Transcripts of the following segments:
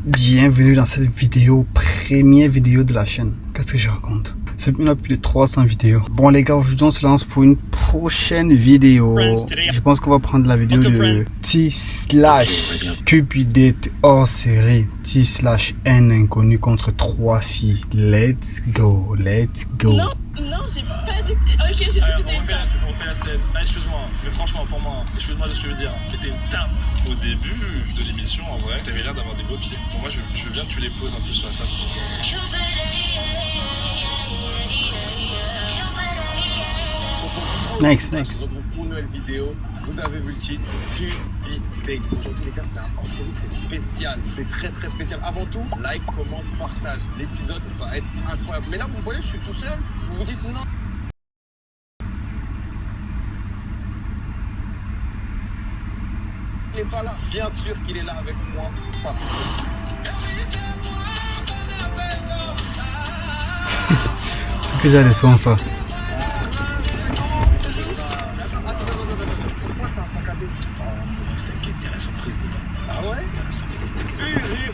Bienvenue dans cette vidéo, première vidéo de la chaîne. Qu'est-ce que je raconte? C'est maintenant plus de 300 vidéos. Bon les gars, aujourd'hui on se lance pour une prochaine vidéo. Je pense qu'on va prendre la vidéo de T/Cupidate hors série. T/N inconnu contre 3 filles. Let's go, let's go. Non, j'ai pas dit. Ok, j'ai dit on refait la scène. Ah, excuse-moi, mais franchement, pour moi, excuse-moi de ce que je veux dire. C'était une tape au début de l'émission, en vrai. T'avais l'air d'avoir des beaux pieds. Pour moi, je veux bien que tu les poses un peu sur la table. Next. Pour une nouvelle vidéo, vous avez vu le titre, Cupidate. Aujourd'hui les gars, c'est un hors-série, c'est spécial, c'est très spécial. Avant tout, like, commente, partage. L'épisode va être incroyable. Mais là, vous voyez, je suis tout seul. Vous vous dites non. Il n'est pas là. Bien sûr qu'il est là avec moi. C'est que j'ai les sons ça. T'inquiète, il y a la surprise dedans. Ah ouais? La surprise, t'inquiète.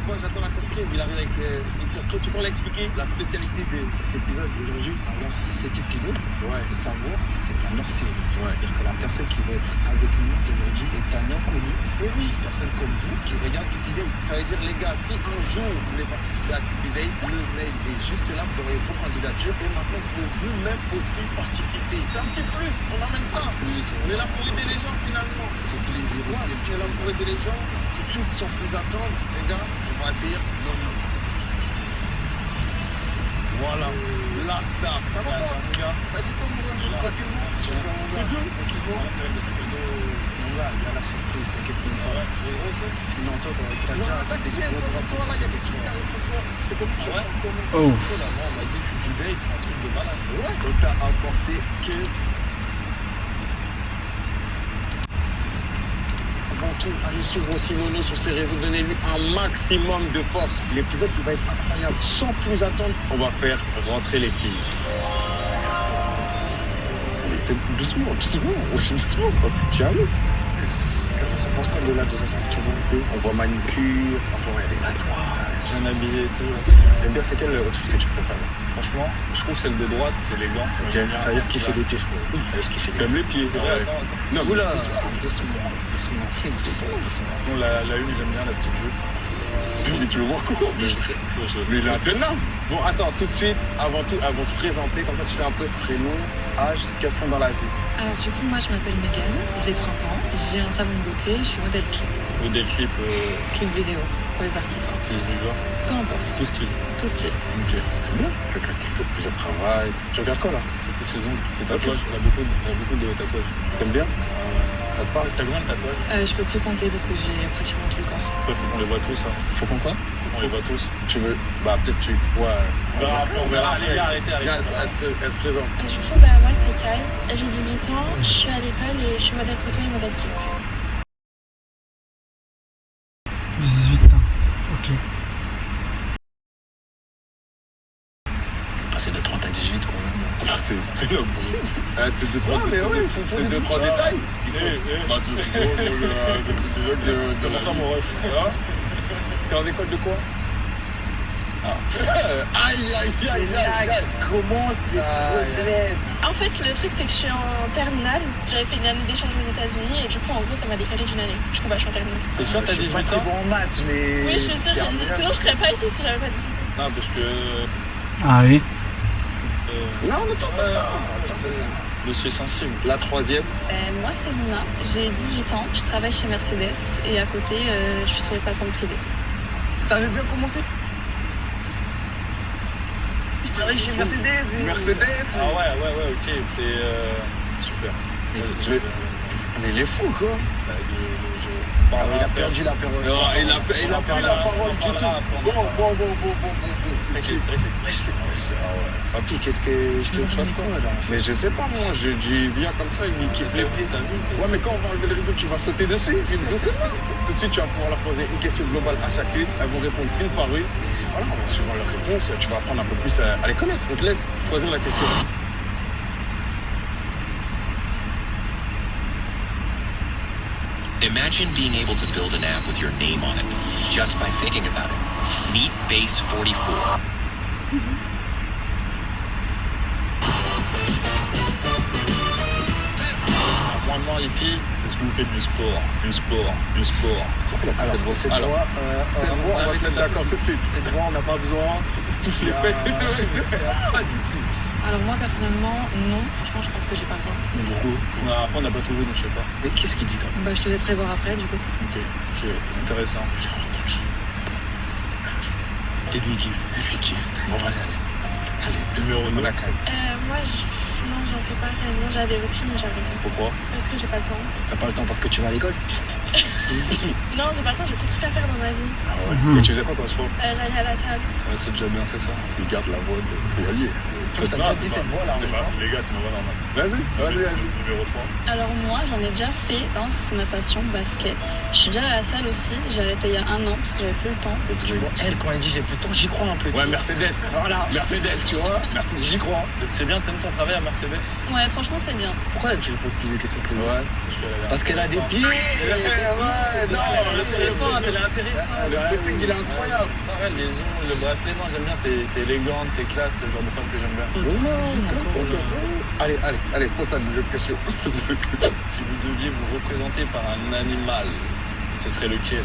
Moi j'attends la surprise. Il arrive avec une surprise. Tu peux l'expliquer la spécialité de cet épisode d'aujourd'hui? Alors, cet épisode, il faut savoir, c'est un hors-série. Ouais. C'est-à-dire que la personne qui va être avec nous aujourd'hui est un inconnu. Et oui, personne comme vous qui regarde Cupidate. Ça veut dire, les gars, si un jour vous voulez participer à Cupidate, le mail est juste là, vous aurez vos candidatures et maintenant vous pouvez vous-même aussi participer. C'est un petit plus, on emmène ça. On est là pour aider les gens finalement. C'est plaisir aussi. On est là pour aider les gens. Tout de suite, sans plus attendre, les gars, on va accueillir Mono. Voilà, la star. Ça va pas? Ça dit pas mon gars? Tranquillement. Mon gars, il y a la surprise, t'inquiète pas. Non, toi, t'as déjà assez de gros drops. Toi, là, il y a quelque chose qui arrive pour toi. C'est comme ça. Oh. On m'a dit Cupidate, c'est un truc de malade. Ouais. On t'a apporté que... Avant tout, allez suivre aussi Nono sur ses réseaux, donnez-lui un maximum de force. L'épisode qui va être incroyable. Sans plus attendre, on va faire rentrer les filles. Mais c'est doucement, quoi. Tiens, ça pense quoi de là, de ça, on voit manucure, on voit des tatouages. Bien habillé et tout. Et bien, c'est quel outfit que tu préfères? Franchement, je trouve celle de droite, c'est élégant. T'as vu ce qui fait des pieds, frérot. T'as vu ce qui fait des pieds. T'aimes les pieds, c'est vrai. Attends. Non, Oula, doucement. doucement. Non, la une, j'aime bien la petite jupe. Mais tu le vois comment? Mais il est intenable. Bon, attends, tout de suite, avant tout, elles vont se présenter, comme ça tu fais un peu prénom, âge, ce qu'elles font dans la vie. Alors, du coup, moi, je m'appelle Megan, j'ai 30 ans, j'ai un salon de beauté, je suis modèle clip. Modèle clip, Clip vidéo pour les artistes. artiste du genre. Peu importe, Tout style. tout style. Ok. C'est bien. Quelqu'un qui fait plusieurs travail. Tu regardes quoi là? C'était saison. C'est tatouage. Il y a beaucoup de tatouages. T'aimes bien? Ça te parle? T'as combien de tatouages? Je peux plus compter parce que j'ai pratiquement tout le corps. Après, faut qu'on les voit tous. Hein. Faut qu'on quoi? On les voit tous. Tu veux? Bah peut-être tu... Ouais. On verra. Allez, arrêtez. Viens, elle se présente. Du coup, moi c'est Kai, j'ai 18 ans, je suis à l'école et je suis modèle photo et modèle clip. 18 ans. Ok. Passer de 30 à 18, quoi. C'est là. C'est 2-3 détails. Bah Comment ça, mon ref? T'es en école de quoi? Aïe. Commence les problèmes. En fait, le truc c'est que je suis en terminale, j'avais fait une année d'échange aux États-Unis et du coup, en gros, ça m'a décalé d'une année. Du coup, je suis en terminale. T'es sûr que Je t'as suis 18 pas très ans? bon en maths, mais... Oui, je suis sûre, sinon je serais pas ici si j'avais pas dit. Non, parce que... Ah oui. Là, on attend. Dossier sensible. La troisième. Moi, c'est Luna, j'ai 18 ans, je travaille chez Mercedes et à côté, je suis sur les plateformes privées. Ça avait bien commencé. Je travaille chez Mercedes. Mercedes. Ah ouais, ok. T'es... super. Mais il est fou, quoi. Il a perdu la parole. Non, il a plus la parole du tout. Bon. Tout de suite. Papy, qu'est-ce que je te fasse quoi là? Mais je sais pas, moi, je dis viens comme ça, il me kiffe les pieds, t'as vu? Ouais, mais quand on va enlever le rideau, tu vas sauter dessus. Je sais pas. Tout de suite, tu vas pouvoir leur poser une question globale à chacune. Elles vont répondre une par une. Voilà, suivant leur réponse, tu vas apprendre un peu plus à les connaître. On te laisse choisir la question. Imagine being able to build an app with your name on it just by thinking about it. Meet Base 44. Moi, les filles, c'est ce que vous faites du sport. Du sport. Alors, cette voix, on va se mettre d'accord tout de suite. Cette voix, on n'a pas besoin. Se touche les pecs. C'est pas d'ici. Alors moi personnellement, non. Franchement, je pense que j'ai pas besoin. Mais beaucoup. Après, on n'a pas trouvé, donc je sais pas. Mais qu'est-ce qu'il dit là? Bah, je te laisserai voir après, du coup. Ok, intéressant. Et lui, il kiffe. Bon, allez. Numéro 9. Moi, non, j'en fais pas réellement. J'avais repris, mais j'ai arrêté. Pourquoi? Parce que j'ai pas le temps. T'as pas le temps parce que tu vas à l'école? Non, j'ai pas le temps, j'ai trop de trucs à faire dans ma vie. Ah ouais. Et tu faisais quoi comme sport? J'allais à la salle. Ouais, c'est déjà bien, c'est ça. Il garde la voix de foyer. Toi, t'as déjà dit cette voix là. C'est pas, les gars, c'est ma voix normale. Vas-y. Numéro 3. Alors moi, j'en ai déjà fait danse, natation, basket. Je suis déjà à la salle aussi. J'ai arrêté il y a 1 an parce que j'avais plus le temps. Elle, quand elle dit j'ai plus de temps, j'y crois un peu. Ouais, Mercedes. Voilà. Mercedes, tu vois. Merci, j'y crois. C'est bien, t'aimes ton travail à Mercedes? Ouais, franchement, c'est bien. Pourquoi tu lui poses plus de questions que lui? Ouais. Parce qu'elle a des pieds. Ouais, non. Elle est intéressante. Le pressing, il est incroyable. Ouais, les ongles, le bracelet, non, j'aime bien. T'es élégante, t'es classe, t'es le genre de femme que j'aime bien. Allez, pose ta deuxième question. Si vous deviez vous représenter par un animal, ce serait lequel?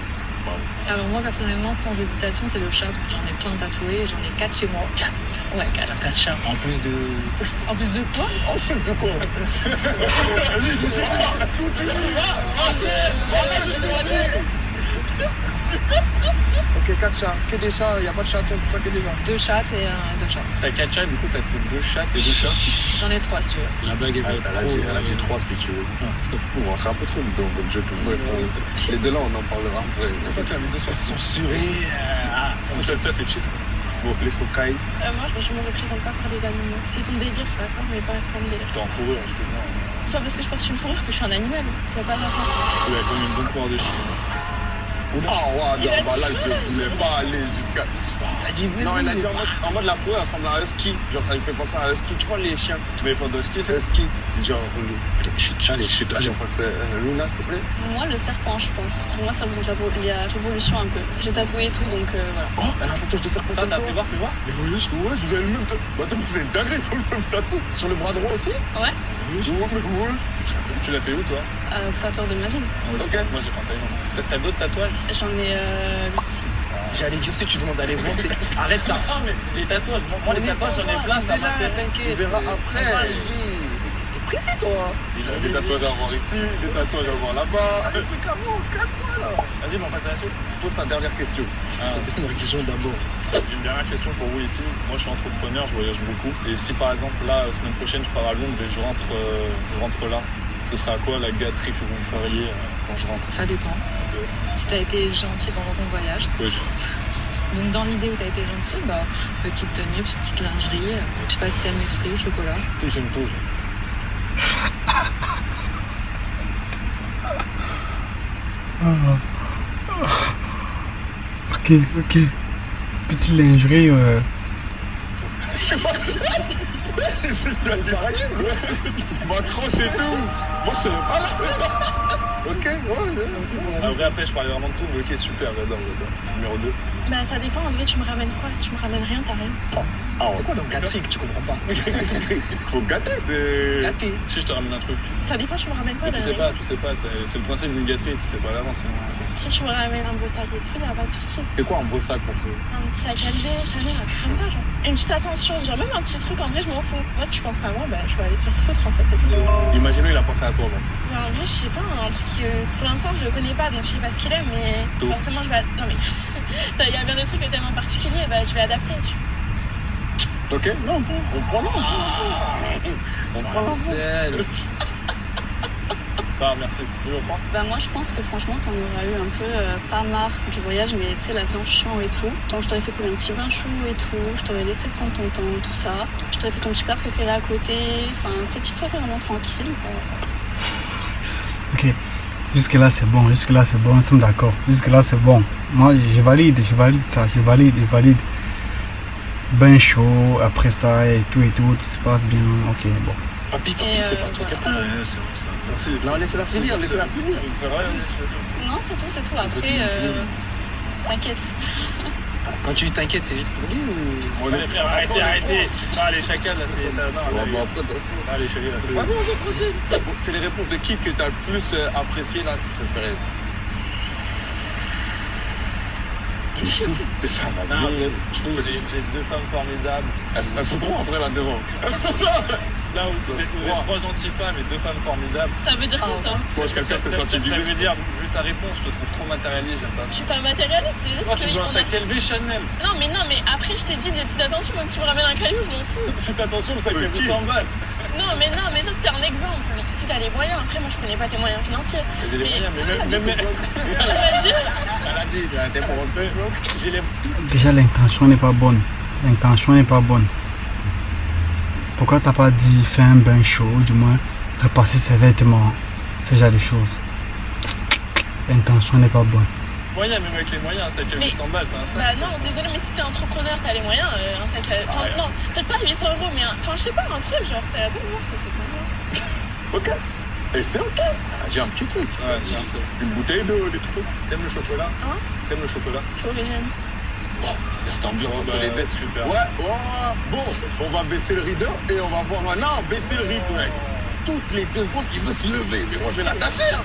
Alors moi, personnellement, sans hésitation, c'est le chat parce que j'en ai plein tatoués. J'en ai 4 chez moi. 4? Ouais, 4. 4 chats en plus de. En plus de quoi? De quoi? Ok, 4 chats. Que des chats, il n'y a pas de chatons, tout ça, que des chats. 2 chats et 2 chats. T'as 4 chats, du coup, t'as 2 chats et 2 chats. J'en ai 3 si tu veux. La blague est Elle a dit 3 si tu veux. Stop. On va rentrer un peu trop dans votre jeu. Les deux là, on en parlera après. Pourquoi tu avais dit censuré? Ça, c'est chill. Bon, les socailles. Moi, je me représente pas par des animaux. C'est ton délire, d'accord, mais pas c'est pas mon délire. T'es en fourrure, excuse-moi. C'est pas parce que je porte une fourrure que je suis un animal. Tu vas pas l'avoir. Il y a comme une bonne foire de chien. Ah ouais, non, bah là, je voulais pas aller jusqu'à. Elle a dit oui. Non, elle a dit en mode la fourrure ressemble à un husky. Genre, ça lui fait penser à un husky. Tu vois, les chiens. Mais il faut de husky, c'est Husky. Genre, allez, chute. Allez, on passe Luna, s'il te plaît. Moi, le serpent, je pense. Pour moi, ça représente la révolution un peu. J'ai tatoué et tout, donc voilà. Oh, elle a un tatouage de serpent. T'as fait voir, fais voir. Mais oui, vous avez le même tatouage. Bah, attends, mais c'est une dinguerie, ils ont le même tatou. Sur le bras droit aussi? Ouais. Ouais. Tu l'as fait où, toi? Facteur de ma ville. Ok. Moi, j'ai fait en Thaïlande. T'as d'autres tatouages? J'en ai 8. J'allais dire si tu demandes d'aller voir. Arrête ça. Ah, mais les tatouages, moi, les tatouages, j'en ai plein, ça m'intéresse. Tu verras après. T'es précis toi. Il a des tatouages à voir ici, des tatouages à voir là-bas. Des trucs à voir, calme-toi là. Vas-y, mais on passe à la suite. Pose ta dernière question. Une question d'abord. J'ai une dernière question pour vous, les filles. Moi, je suis entrepreneur, je voyage beaucoup. Et si, par exemple, là, semaine prochaine, je pars à Londres et je rentre là, ce sera quoi la gâterie que vous me feriez quand je rentre? Ça dépend. Si t'as été gentil pendant ton voyage. Oui. Donc dans l'idée où t'as été gentil, bah petite tenue, petite lingerie. Je sais pas si t'aimes les fruits, chocolat. J'aime tout. Ok. Petite lingerie. Je suis sur le paradis, je m'accroche et tout. Moi, je serais pas là. Ok, ouais. Après, je parlais vraiment de tout. Mais ok, super, j'adore. Numéro 2. Bah, ça dépend, en vrai, tu me ramènes quoi? Si tu me ramènes rien, t'as rien. C'est quoi donc gâterie que tu comprends pas? Faut gâter, c'est. Gâter. Si je te ramène un truc. Ça dépend, tu me ramènes quoi? Mais tu sais pas, c'est le principe d'une gâterie, tu sais pas à l'avance. Si tu me ramènes un beau sac et tout, y'a pas de soucis. C'était quoi un beau sac pour toi? Un petit sac à lever, Chanel, un truc comme ça, genre. Une petite attention, genre même un petit truc, en vrai, je m'en fous. Moi, si tu penses pas à moi, bah, je vais aller te faire foutre, en fait, c'est tout. Imaginez, il a pensé à toi, moi. Bah, en vrai, je sais pas, un truc que pour l'instant, je le connais pas, donc je sais pas ce qu'il aime, mais Tout. forcément, je vais. Non, mais il y a bien des trucs que t'aimes en particulier, bah, je vais adapter, tu vois. Ok, non, on prend non. On prend Marcel. Ah, merci. Numéro 3. Bah moi je pense que franchement t'en auras eu un peu pas marre du voyage, mais tu sais l'avion chiant et tout. Donc je t'aurais fait un petit bain chaud et tout, je t'aurais laissé prendre ton temps, tout ça. Je t'aurais fait ton petit plat préféré à côté, enfin ces petites soirées vraiment tranquilles. Ok. Jusque-là, c'est bon. Nous sommes d'accord. Jusque-là, c'est bon. Moi, je valide ça. Je valide. Bain chaud, après ça, et tout se passe bien. Ok, bon. Papi, c'est pas toi qui as C'est vrai ça. Merci. Non, laissez-la finir. C'est vrai, Non c'est tout. Après, t'inquiète. Quand tu t'inquiètes, c'est juste pour lui ou... Bon, les frères, arrêtez. Non, les chacals, là, c'est ça. Non, là, les chacals, là, Vas-y, tranquille. Bon, c'est les réponses de qui que t'as le plus apprécié là, cette période? Tu souffles de ça, ma non, vie. je trouve que j'ai deux femmes formidables. Elles sont trois après là devant. Elles sont trois. Là, vous êtes trois gentilles femmes et deux femmes formidables. Ça veut dire quoi ça? Moi, je quelqu'un s'est sensibilisé. Ça veut dire, vu ta réponse, je te trouve trop matérialiste, j'aime pas Je ça. suis pas matérialiste, c'est juste Toi, que... tu veux un sac LV Chanel. Non, mais après, je t'ai dit des petites attentions, même si tu me ramènes un caillou, je m'en fous. C'est attention, le sac LV 100 balles. Non, mais ça, c'était un exemple. Si t'as les moyens, après, moi, je connais pas tes moyens financiers. J'ai les moyens, mais même... Tu m'as dit? Elle a dit, t'es pour J'ai les... Déjà, l'intention n'est pas bonne. L'intention n'est pas bonne. Pourquoi t'as pas dit faire un bain chaud, du moins repasser ses vêtements, ce genre de choses. L'intention n'est pas bonne. Moyens, même avec les moyens, un sac à 800 balles, c'est un sac. Bah non, désolé, mais si t'es entrepreneur, t'as les moyens, un sac à... Enfin, non, peut-être pas 800 €, mais enfin, je sais pas, un truc, genre, c'est à toi de voir, ça, c'est pas moi. Ok. Et c'est ok. J'ai un petit truc. Ouais, bien sûr. Une bouteille d'eau, des trucs. T'aimes le chocolat? Hein? T'aimes le chocolat? Chaud, mais j'aime. Bon, il y a cette ambiance entre les bêtes. Super. Ouais, bon, on va baisser le rideau et on va voir maintenant baisser le rythme, mec. Toutes les 2 secondes, il veut se lever, mais moi je vais l'attacher.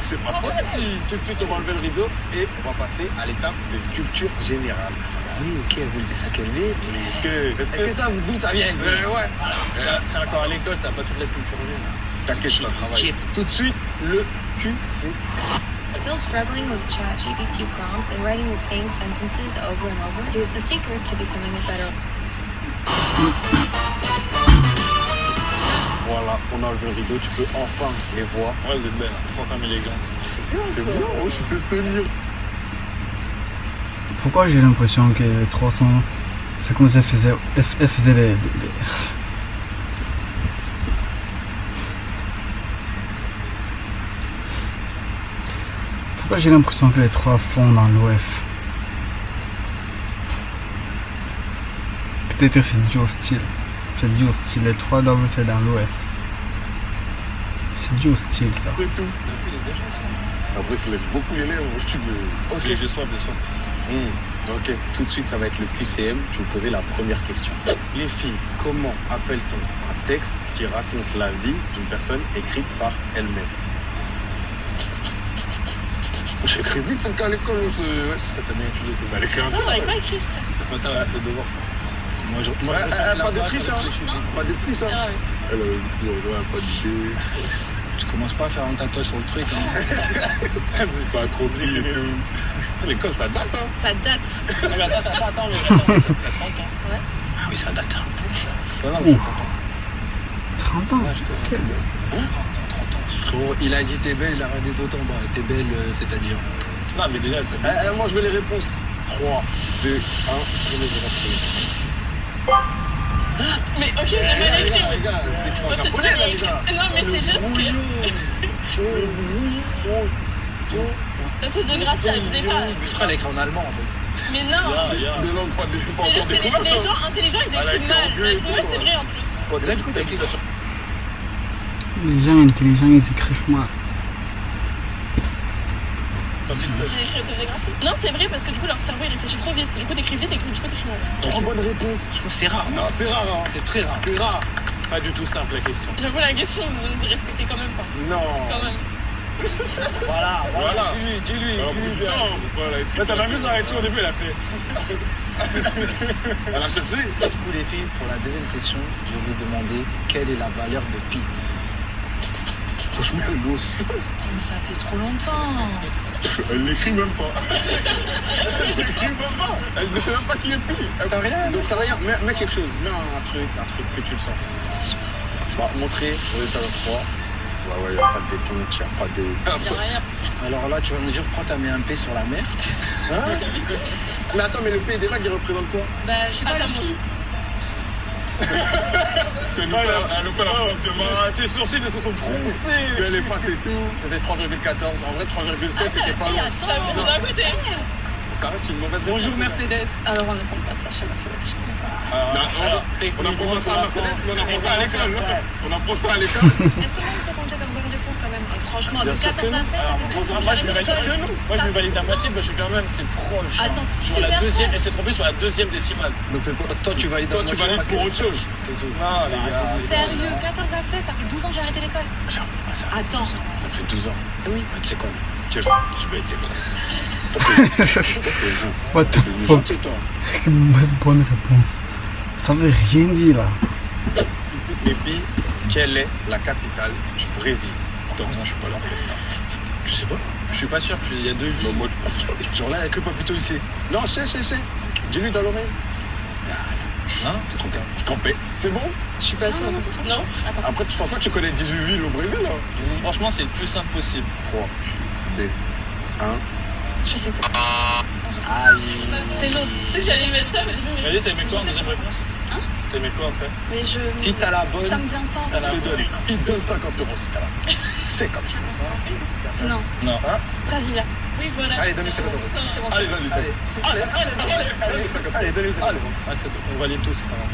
C'est pas possible. Tout de suite, on va enlever le rideau et on va passer à l'étape de culture générale. Oui, ok, vous voulez des sacs élevés, mais... Est-ce que ça, d'où ça vient? ouais. C'est encore à l'école, ça n'a pas toute la culture humaine. T'inquiète, je travaille. Tout de suite, le QC. Still struggling with ChatGPT prompts and writing the same sentences over and over? Here's the secret to becoming a better... Voilà, on a enlevé le rideau, tu peux enfin les voir. Ouais, vous êtes belle, trois femmes élégantes. C'est bien, c'est bon. Oh, je suis Estonie. Pourquoi j'ai l'impression que les trois sont... C'est comme si elles faisaient des... Pourquoi j'ai l'impression que les trois font dans l'OF? Peut-être c'est dû au style. C'est dû au style. Les trois doivent le faire dans l'OF. C'est dû au style, ça. C'est tout. Après, ça laisse beaucoup les lèvres. Je veux... Ok, j'ai soif, j'ai soif. Ok, tout de suite, ça va être le QCM. Je vais vous poser la première question. Les filles, comment appelle-t-on un texte qui raconte la vie d'une personne écrite par elle-même? J'écris vite, c'est le cas à l'école. T'as bien étudié, c'est pas l'écrit. Ça, on n'avait pas écrit. Ce matin, elle a fait le devoir, je pense. Pas de triche, hein? Pas de triche, hein? Elle avait écrit, pas d'idée. Tu commences pas à faire un tatouage sur le truc, hein. C'est pas accropi et tout. L'école, ça date, hein? Ça date. Mais attends, t'as 30 ans. Ouais. Ah oui, ça date. Non, mais je suis content. 30 ans. Ouais, je te... 30 ans. Il a dit t'es belle, il a regardé d'autant bas. T'es belle, c'est-à-dire. Non, mais déjà, elle s'est... Moi, je veux les réponses. 3, 2, 1, prenez vos réponses. Mais ok, j'ai mal écrit. Les gars, c'est écrit en japonais, là, les gars. Non, mais c'est juste que... L'autobiographie, elle faisait pas. Je crois qu'elle écrit en allemand, en fait. Mais non. Des langues pas C'est encore juste que découvertes. les gens intelligents, ils écrivent mal. Ouais, c'est vrai en plus. Là, du coup, t'as mis ça sur... Les gens intelligents, ils écrivent mal. J'ai écrit autobiographie. Non, c'est vrai parce que du coup, leur cerveau il réfléchit trop vite. Du coup, t'écris vite et du coup, t'écris mal. 3 bonnes réponses. Je pense que c'est rare. Non, c'est rare, hein. C'est très rare. C'est rare. Pas du tout simple, la question. J'avoue, la question, vous ne respectez quand même pas. Non. Quand même. Voilà. Dis-lui. Là, t'as pas vu sa réaction au début, elle a fait... Elle a cherché. Du coup, les filles, pour la deuxième question, je vais vous demander quelle est la valeur de pi. Franchement, elle bosse. Mais ça fait trop longtemps. Elle n'écrit même pas. Elle n'écrit même pas. Elle ne sait même pas qui est Pi. T'as rien? Donc t'as rien. Mets quelque chose. Mets un truc que tu le sens. Bah, montrer. Résultat 3. Ouais, y'a pas de décompte, y'a pas de... Y'a rien. Alors là, tu vas me dire pourquoi t'as mis un P sur la mer? Hein? Mais attends, mais le P des vagues, il représente quoi? Bah, je suis pas la Pi. Elle nous fait la preuve de masse. Ses sourcils, ils se sont froncés. Elle est passée tout. C'était 3,14. En vrai, 3,7, c'était pas Et loin. T'as vu attends. d'un côté. ça reste une mauvaise réponse. Bonjour Mercedes. Alors on ne prend pas ça chez Mercedes, je te dis pas. On apprend pas ça à Mercedes, mais on apprend ça à l'école. On apprend ça à l'école. Est-ce que on peut compter comme bonne réponse quand même? Franchement, de 14 à 16, ça fait 12 ans. Moi, je vais valider à moitié, je suis quand même, c'est proche. Attends, c'est sur la super deuxième, proche. et c'est trompé sur la deuxième décimale. Donc c'est Toi, tu valides toi, tu valides pour autre chose. C'est tout. Non, les gars. Sérieux, 14 à 16, ça fait 12 ans que j'ai arrêté l'école. Attends. Ça fait 12 ans. Oui. Tu sais quoi? Je vais être What the fuck? Quelle mauvaise bonne réponse. Ça veut rien dire là. Titi Pépi, quelle est la capitale du Brésil? Attends, non, je suis pas là pour ça. Tu sais pas? Je suis pas sûr, il y a deux vies. Non, moi, je suis pas sûr. Genre là, il n'y a que Papito ici. Non, sais. Dis-lui dans l'oreille. Non, T'es trompé. Trompé. C'est bon? Je suis pas sûre à 100%. Non. Attends. Après, tu penses pas que tu connais 18 villes au Brésil, là? franchement, c'est le plus simple possible. 3, 2, 1. Je sais que c'est c'est l'autre. Tu sais que j'allais mettre ça, mais je vais Allez, t'as aimé quoi en deuxième réponse? Hein? T'as aimé quoi après? Mais je. Si t'as la bonne. Ça me vient pas en T'as la fait. Il donne 50 euros, ce cas-là. C'est comme ça. Non. Non. Brasilia. Oui, voilà. Allez, donne-lui 50 euros. C'est bon, Allez, c'est bon. donne-lui. Allez, donne-lui. Allez. Ah, on valide tous, c'est pas grave.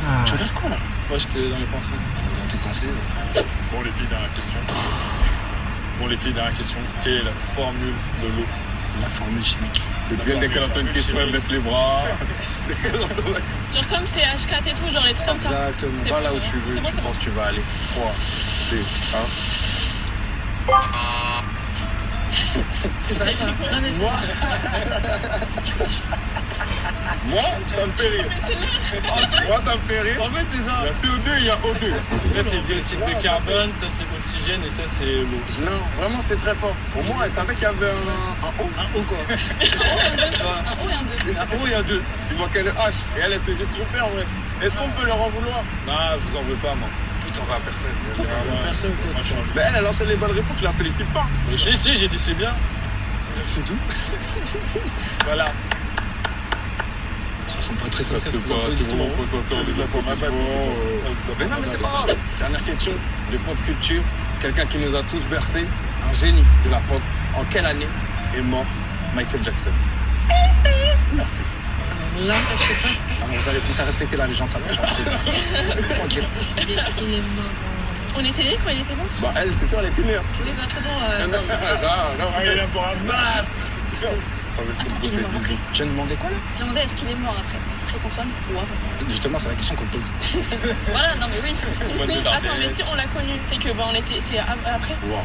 Ah. Tu regardes quoi là? Moi, j'étais dans les pensées. Dans tes pensées. Bon, les filles, dernière question. Quelle est la formule de l'eau? La formule chimique. Depuis elle décale une question, elle baisse les bras. Genre comme c'est H4 et tout, genre les trucs comme ça. Exactement. C'est Va bon, là où ouais. tu veux, C'est bon, je c'est pense que tu vas aller. 3, 2, 1. C'est pas ça. Non, mais c'est. Moi, ça me fait rire. Moi, ça me fait rire. En fait, c'est ça. Il y a CO2 et il y a O2. Ça, c'est le dioxyde de carbone, ça, c'est l'oxygène, et ça, c'est l'eau. Non, vraiment, c'est très fort. Pour moi, elle savait qu'il y avait un O. Un O quoi. Un haut et un deux. Un O et un 2. Il manquait le H. Et elle s'est juste trompée en vrai. Est-ce qu'on peut leur en vouloir? Non, je vous en veux pas, moi. Putain, on va à personne. Personne, toi. Moi, je suis en- Mais elle a lancé les bonnes réponses, tu la félicites pas. Mais j'ai dit c'est bien. C'est tout. Voilà. Ça ressemble pas très sincère, ces applaudissements. Mais non, mais c'est pas grave. Dernière question de pop culture. Quelqu'un qui nous a tous bercés, un génie de la pop. En quelle année est mort Michael Jackson? Merci. Là, je sais pas. Alors, vous allez commencer à respecter la légende, ça va. Tranquille. Il est mort. On était nés quand il était mort. Bah, elle, c'est sûr, elle était née. Hein. Oui, bah c'est bon. Non, Ah, il est là pour un mat. Il est mort après. Tu viens de demander quoi là? J'ai demandé est-ce qu'il est mort après qu'on soit né ou avant. Justement, c'est la question qu'on pose. Voilà, non mais oui. Oui, attends, mais si on l'a connu, c'est que bah on était, c'est après. Wow.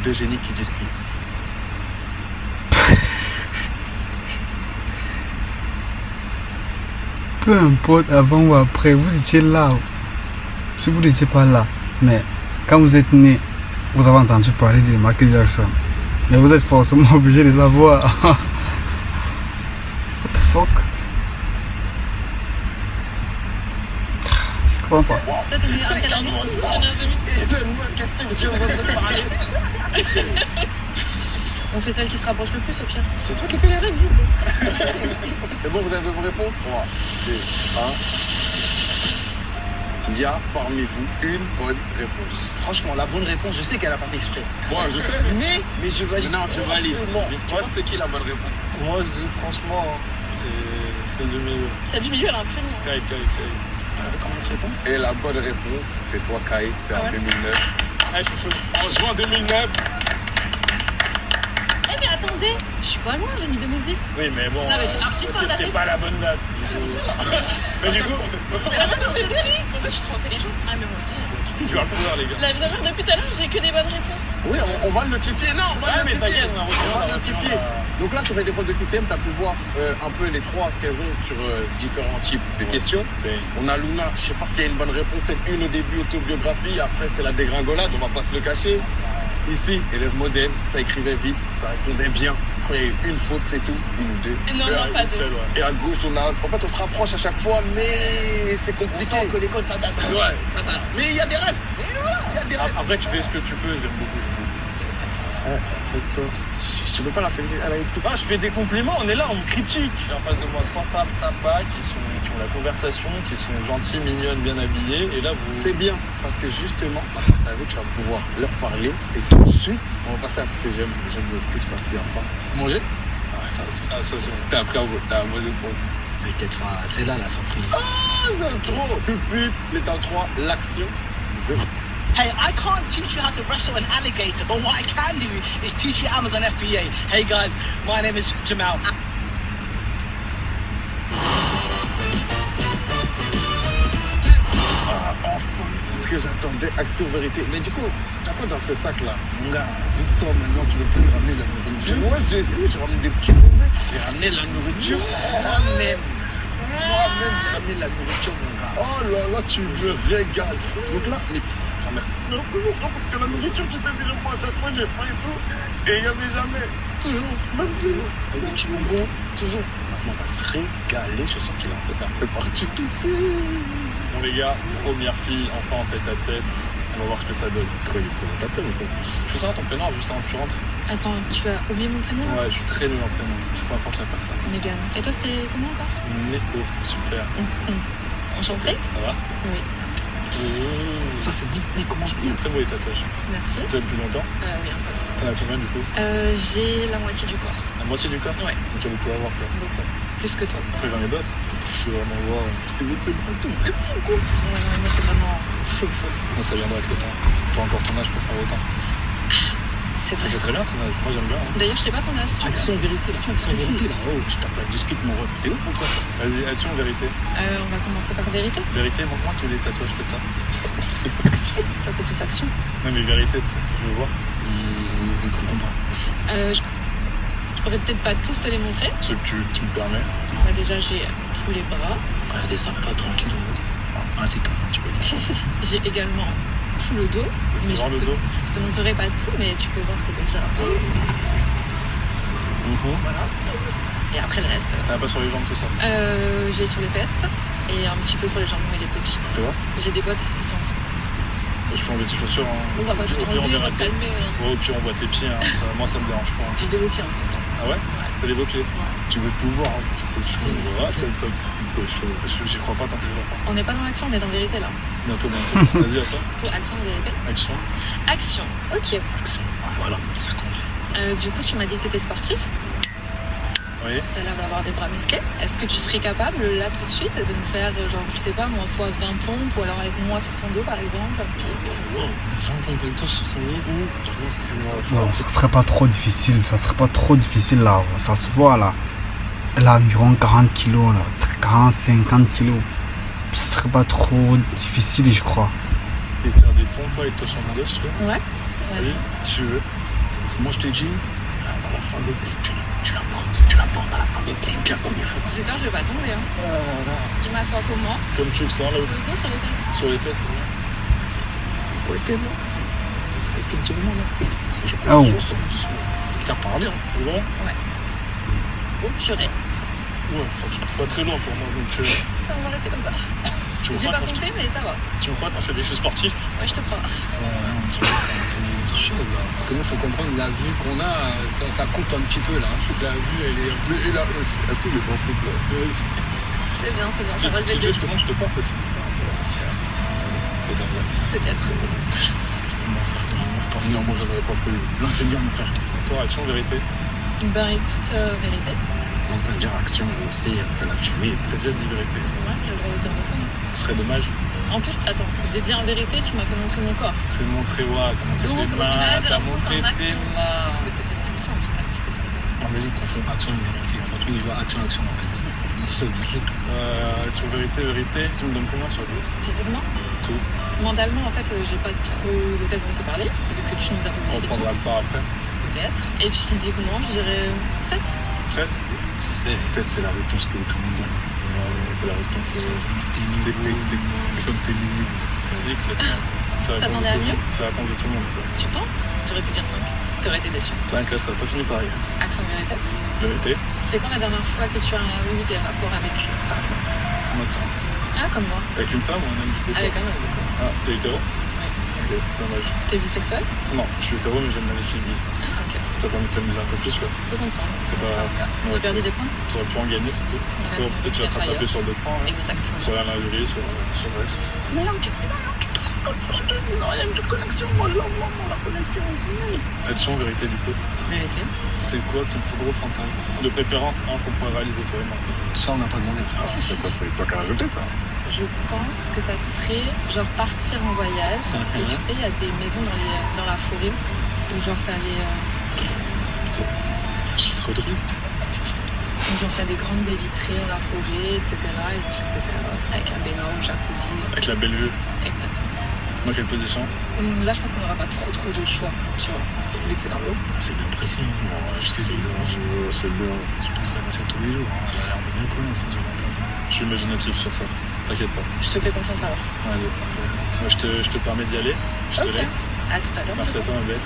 Deux génies qui discutent. Peu importe avant ou après, vous étiez là. Si vous n'étiez pas là, mais quand vous êtes né, vous avez entendu parler de Michael Jackson. Mais vous êtes forcément obligé de savoir. What the fuck? Je comprends pas. Toi, t'es né en quelle année? Elon Musk et Steve Jobs vont se parler. On fait celle qui se rapproche le plus au pire. C'est toi qui fais les règles, du coup. C'est bon, vous avez vos réponses? 3, 2, 1. Il y a parmi vous une bonne réponse. Franchement, la bonne réponse, je sais qu'elle a pas fait exprès. Moi, je sais. Mais je valide. Non, je valide. Mais Tu penses c'est qui la bonne réponse? Moi, je dis franchement, c'est du milieu. Celle du milieu, elle a un prénom. Kai. Comment tu réponds? Et la bonne réponse, c'est toi, Kai. C'est en ouais. 2009. Ah, je suis chaud. En juin 2009. Eh mais attendez, je suis pas loin, j'ai mis 2010. Oui, mais bon, Non, mais je suis archi fort, là, c'est c'est- pas la bonne date. Mais du coup, Attends, c'est si. C'est moi, je suis trop intelligente. Ah mais moi aussi. tu vas le pouvoir, les gars. La vie de mère, depuis tout à l'heure, j'ai que des bonnes réponses. Oui, on va le notifier. Non, on va Ouais, le mais notifier. t'inquiète, on On va le retient, notifier. Donc là, sur cette épreuve de QCM, tu as pu voir un peu les trois ce qu'elles ont sur différents types de questions. On a Luna, je sais pas s'il y a une bonne réponse, peut-être une au début, autobiographie, après c'est la dégringolade, on va pas se le cacher. Ici, élève modèle, ça écrivait vite, ça répondait bien. Après, il y a eu une faute, c'est tout, une ou deux. Non, non, pas deux. Et à gauche, on a. En fait, on se rapproche à chaque fois, mais c'est compliqué. Que l'école, ça date. Ouais, ça date. Mais il y a des rêves. Il y a des rêves. Après, tu fais ce que tu peux, j'aime beaucoup. Tu peux pas la féliciter. Elle a eu tout. Ah, je fais des compliments, on est là, on me critique. J'ai en face de moi 3 femmes sympas qui ont la conversation, qui sont gentilles, mignonnes, bien habillées. Et là, vous. C'est bien, parce que justement, à partager, tu vas pouvoir leur parler. Et tout de suite, on va passer à ce que j'aime le plus particulièrement. Manger? faire ça aussi. Ah, ça, c'est bon. T'as appris à voler le bon. T'inquiète, c'est là, ça frise. Ah, j'aime trop. Tout de suite, l'état 3, l'action. Hey, I can't teach you how to wrestle an alligator, but what I can do is teach you Amazon FBA. Hey guys, my name is Jamal. Ah, enfin, ce que j'attendais, action vérité. Mais du coup, t'as quoi dans ce sac-là? Mon gars, Victor, maintenant tu veux plus me ramener de la nourriture. Moi, j'ai vu, j'ai ramené des petits bébés. J'ai ramené de la nourriture. Moi-même, j'ai ramené de la nourriture, mon gars. Oh là là, tu me régales. Donc là, mais... Ah, merci. Merci beaucoup, parce que la nourriture, tu sais déjà, moi, à chaque fois, j'ai faim et tout. Et il n'y avait jamais. Toujours. Merci. Avec des petits bonbons, toujours. Maintenant, on va se régaler. Je sens qu'il est un peu parti tout de suite. Bon les gars, première fille, enfin en tête à tête. On va voir ce que ça donne. Quoi, il est présentateur ou quoi? Tu veux savoir ton prénom juste avant que tu rentres? Attends, tu as oublié mon prénom? Ouais, je suis très nul en prénom. Je sais pas importe la personne. Mégane. Et toi, c'était comment encore? Néo, super. Enchantée? Ça va? Oui. Ça fait bien, il commence bien. Très beau les tatouages. Merci. Tu as depuis longtemps? Oui, un peu. T'en as combien du coup? J'ai la moitié du corps. La moitié du corps? Ouais. Donc tu vas beaucoup avoir quoi. Beaucoup. Plus que toi. Après j'en ai d'autres. Je veux vraiment voir. C'est pas tout. Ouais, moi, c'est vraiment full. Moi ça viendra avec le temps. Pas encore ton âge pour faire autant. C'est vrai. C'est très bien ton âge. Moi j'aime bien. Hein. D'ailleurs, je sais pas ton âge. Action vérité là. Oh, je tape la discute, mon ref. T'es ouf ou quoi? Vas-y, action vérité. On va commencer par vérité. Vérité, montre-moi tous les tatouages que t'as. Ça, c'est plus action. Non mais vérité, je veux voir. Ils écouteront pas. Je pourrais peut-être pas tous te les montrer. Ceux que tu me permets. Bah, déjà, j'ai tous les bras. Ouais, t'es sympa, tranquille. Ah, c'est quand même, tu peux le dire. J'ai également tout le dos. Je veux voir le dos. Je te montrerai pas tout, mais tu peux voir que déjà. Voilà. Et après le reste. T'en as pas sur les jambes tout ça? J'ai sur les fesses et un petit peu sur les jambes et les petits. Tu vois? J'ai des bottes ici en dessous. Je peux enlever tes chaussures. Hein. On va pas tout enlever, on va se calmer. Ouais, au pire on voit tes pieds, hein. Ça, moi ça me dérange pas. Hein. J'ai des beaux pieds en plus. Ah ouais? T'as des beaux pieds? Tu veux tout voir un petit peu. Tu veux voir comme ça. Parce que j'y crois pas tant que je vois pas. On n'est pas dans l'action, on est dans la vérité là. Bientôt. Vas-y, à toi. Pour action et vérité. Action. Action, ok. Action, voilà, ça compte. Du coup, tu m'as dit que t'étais sportif. Oui. T'as l'air d'avoir des bras musclés. Est-ce que tu serais capable, là, tout de suite, de nous faire, genre, je sais pas, moi, soit 20 pompes, ou alors avec moi sur ton dos, par exemple? Wow, 20 pompes avec toi sur ton dos, vraiment, ça fait ça. Non, ça serait pas trop difficile. Ça serait pas trop difficile là. Ça se voit là. Elle a environ 40 kilos là. 40-50 kilos. Ce serait pas trop difficile, je crois. Et faire des pompes avec toi sur mon dos, si tu veux? Ouais. Oui, si tu veux. Moi, je t'ai dit, à la fin des pompes, tu la portes à la fin des pompes, bien comme il faut. J'espère que je vais pas tomber. Hein. Je m'assois comment? Comme tu le sens là Sur aussi. le dos, sur les fesses? Sur les fesses, c'est bien. Pour lesquels, là? Avec quels éléments, là? Oh. T'as parlé, hein? C'est vrai? Oh, purée. Ouais, c'est pas très loin pour moi, donc Ça va rester comme ça. tu me J'ai crois pas quand compté, mais ça va. Tu me crois quand je fais des jeux sportifs? Ouais, je te crois. Non, c'est un peu autre chose, là. Parce que nous, faut comprendre, la vue qu'on a, ça coupe un petit peu, là. La vue, elle est un peu. Et là, est-ce que les bons coups là? C'est bien, c'est bien. Si Ça va tu lever veux, le je te montre, je te porte aussi. C'est super. Peut-être. Non, moi, j'avais pas fait. Là, c'est bien, mon frère. Toi, action, vérité. Ben écoute, vérité. On peut dire action, on sait, après la tuer. T'as déjà dit vérité. Ouais, j'ai le droit de dire deux fois. Ce serait dommage. En plus, attends, j'ai dit en vérité, tu m'as fait montrer mon corps. C'est de montrer, ouais, t'as montré Donc, tes au mains, final, t'as on montré fait un tes action. mains. Mais c'était une action au final, je t'ai fait. En même temps, qu'on fait action et vérité. Entre lui, il joue action, en fait. C'est bien. Action, vérité. Tu me donnes combien sur 10? Physiquement? Tout. Mentalement, en fait, j'ai pas trop l'occasion de te parler, vu que tu nous as posé On des questions. prendra le temps après. Peut-être. Et physiquement, je dirais 7. 7? C'est la réponse que tout le monde donne. C'est la réponse. C'est comme tes minions. Dis que 7. T'attendais à mieux? C'est la réponse de tout le monde. Quoi. Tu penses? J'aurais pu dire 5. T'aurais été déçu. 5, là, ça n'a pas fini pareil. Action vérité. Vérité. C'est quand la dernière fois que tu as eu des rapports avec une femme? Attends. Ah, comme moi. Avec une femme ou un homme du coup? Avec un homme, du coup. Ah, t'es hétéro? Ouais. Ok, dommage. T'es bisexuel? Non, je suis hétéro, mais j'aime bien les filles bi. Ah, ok. Ça permet de s'amuser un peu plus, quoi. Je peux comprendre. T'es pas... J'ai perdu des points? Tu aurais pu en gagner, c'est tout. Ouais, Peut-être tu vas te rattraper ailleurs. sur 2 points. Hein. Exactement. Sur la lingerie, sur le reste. Mais un petit peu. Non, il y a une connexion, moi je la vois, moi, la connexion, c'est nice. Action, vérité du coup. Vérité. C'est quoi ton plus gros fantasme? De préférence, un qu'on pourrait réaliser toi et moi. Ça, on n'a pas demandé ça. Ça, c'est pas qu'à rajouter ça. Je pense que ça serait genre partir en voyage. Et tu sais, il y a des maisons dans la forêt où genre t'as les. Qui se redresse. où genre t'as des grandes baies vitrées dans la forêt, etc. Et tu peux faire avec un baignoire ou jacuzzi. Avec la belle vue. Exactement. Dans quelle position? Là, je pense qu'on n'aura pas trop de choix, tu vois, vu que c'est dans l'eau. C'est bien précis. Jusqu'à c'est bien. Surtout que ça va faire tous les jours. Elle a l'air de bien connaître les avantages. Je suis imaginatif sur ça. T'inquiète pas. Je te fais confiance alors. Allez, parfait. Moi, je te permets d'y aller. Je te laisse. À tout à l'heure. Merci à toi, ma belle.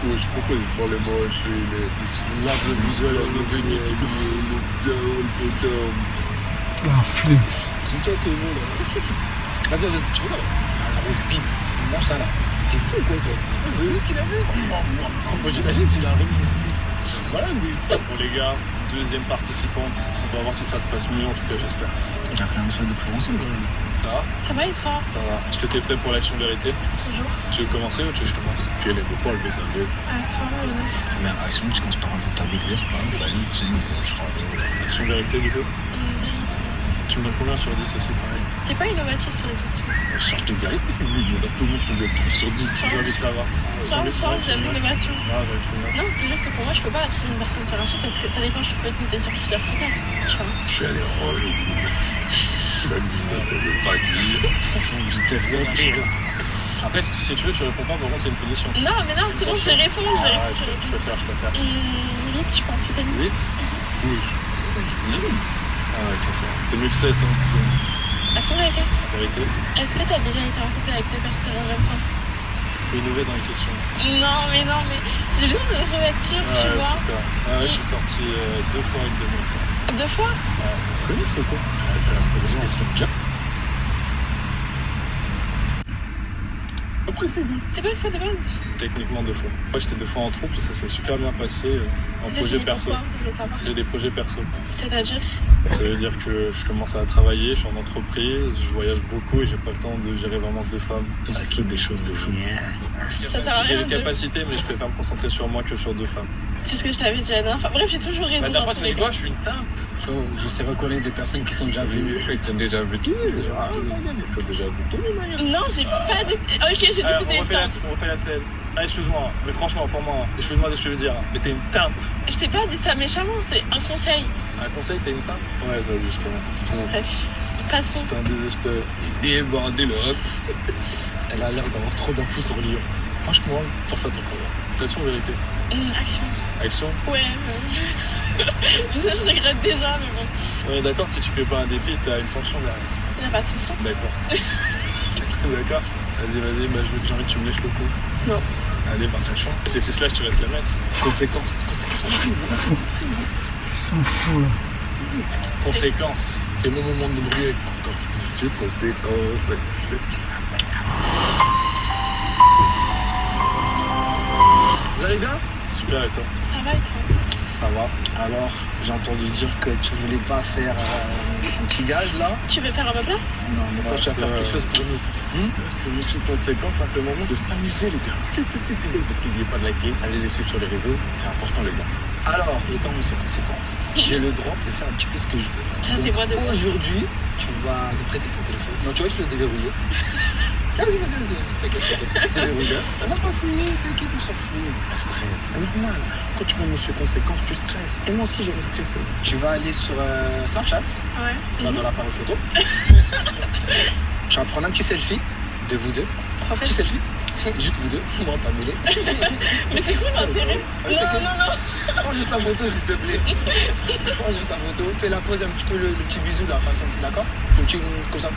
Je propose pour les moches, les lave le visage, le beignet, le down. La flemme. C'est toi que vous là. Attends, tu vois là, la grosse bite, il mange ça là. T'es fou quoi toi? Vous avez vu ce qu'il a fait? Moi j'imagine qu'il a remis ici. C'est malade lui. Bon les gars, deuxième participante. On va voir si ça se passe mieux, en tout cas j'espère. Il a fait un soin de prévention, Jérémy. Ça va? Ça va et toi? Ça va. Est-ce que t'es prêt pour l'action vérité? Toujours. Tu veux commencer ou tu veux que je commence? Puis elle aime pas enlever sa veste. Ah, c'est vraiment une heure. Première action, tu commences par enlever ta belle veste, hein, ça y est, c'est une Action vérité du coup? Tu me donnes combien sur 10 aussi pareil? T'es pas innovatif sur les questions. Change de vérité. Lui, il a tout le monde trouvé 3 sur 10. J'ai envie de savoir. Change, j'aime l'innovation. Ah, ouais, Non, c'est juste que pour moi, je peux pas être une personne sur un chiffre parce que ça dépend, je peux être notée sur plusieurs critères. Tu vois. Je suis allé relou. La minute, elle veut pas dire. J'étais rien. Après, si tu veux, tu réponds pas, par contre, c'est une punition. Non, mais non, c'est bon, je vais répondre. Ah, je peux faire. 8, je pense, peut-être. 8? Oui. Ah, ok, ça va. T'es mieux que 7, hein. Action vérité. Vérité. Est-ce que t'as déjà été en couple avec 2 personnes en même temps? Faut innover dans les questions. Non, mais j'ai besoin de re-être sûre, tu vois. Super. Ah ouais, je suis sorti 2 fois avec 2 meufs. 2 fois? Ouais. Oui, c'est quoi? Déjà, est-ce que bien? Précise. C'était pas une fois de base? Techniquement 2 fois. Moi j'étais 2 fois en troupe et ça s'est super bien passé en projet perso. Je veux savoir. J'ai des projets perso. C'est-à-dire? Ça veut dire que je commence à travailler, je suis en entreprise, je voyage beaucoup et j'ai pas le temps de gérer vraiment 2 femmes. C'est des choses de fou. Ça sert à J'ai rien les capacités mais je préfère me concentrer sur moi que sur 2 femmes. C'est ce que je t'avais dit la dernière fois. Bref, j'ai toujours raison. La dernière fois tu m'as dit quoi? Je suis une teinte. Je sais reconnaître des personnes qui sont déjà venues. Ils sont déjà venus. Ils sont déjà venus. Non, j'ai pas dit. Ok, j'ai dit que t'étais une teinte. On refait la scène. Ah, excuse-moi, mais franchement, pour moi, excuse-moi de ce que je veux dire, mais t'es une teinte. Je t'ai pas dit ça méchamment, c'est un conseil. Un conseil, t'es une teinte? Ouais, vas-y, je comprends. Bref, passons. T'es un désespéré. Il est débordé là. Elle a l'air d'avoir trop d'infos sur Lyon. Franchement, pour ça, ton programme. Action ou vérité? Action. Action? Ouais. Ça, je regrette déjà, mais bon. On est d'accord, si tu fais pas un défi, t'as une sanction derrière. Y'a pas de soucis. D'accord. D'accord? Vas-y, bah, j'ai envie que tu me lèches le cou. Non. Allez, par sanction. C'est slash, tu restes la mettre. Conséquences aussi. Ils sont fous là. Conséquences. Et mon moment de me briller. Encore ici, conséquences. Vous allez bien? Super, et toi? Ça va et toi? Ça va. Alors, j'ai entendu dire que tu voulais pas faire un petit gage là? Tu veux faire à ma place? Non, mais toi, tu vas faire quelque chose pour nous. C'est mission conséquence, là, c'est le moment de s'amuser, les gars. N'oubliez pas de liker, allez les suivre sur les réseaux, c'est important, les gars. Alors, étant monsieur conséquence, j'ai le droit de faire un petit peu ce que je veux. Ça, c'est moi de moi. Aujourd'hui, tu vas me prêter ton téléphone. Non, tu vois, je peux le déverrouiller. Vas-y, t'inquiète. Déverrouille. Ça va pas fouiller, t'inquiète, on s'en fout. Pas stress, c'est normal. Quand tu vois monsieur conséquence, tu stresses. Et moi aussi, j'aurais stressé. Tu vas aller sur Snapchat, Ouais. là, dans l'appareil photo. Tu vas prendre un petit selfie de vous deux. Un petit selfie. Juste vous deux, moi pas mêlé. Mais c'est quoi l'intérêt? Non. Prends juste la photo s'il te plaît. Prends juste la photo. Fais la pose un petit peu le petit bisou là, façon, d'accord? Le petit comme ça.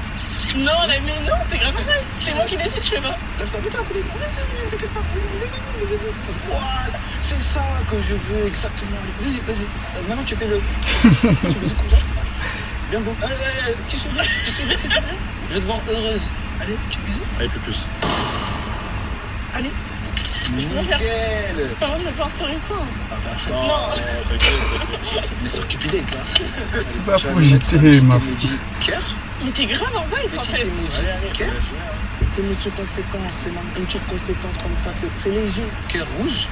Non, mais non, t'es grave mal. C'est moi qui décide, je fais pas. Lève-toi, mets-toi à côté. Vas-y, t'inquiète pas. Vas-y. Voilà, c'est ça que je veux exactement. Vas-y. Maintenant tu fais le bisou comme ça. Bien beau. Allez, petit sourire, s'il te plaît. Je vais te voir heureuse. Allez, petit bisou. Allez, plus. Allez. Nickel. Par contre, je me fais un story quoi? Non, t'inquiète. Mais sur Cupidate là. C'est pas pour jeter ma fou. Cœur. Mais t'es grave en vibe en fait. C'est une petite conséquence, c'est une petite conséquence comme ça, c'est léger. Cœur rouge.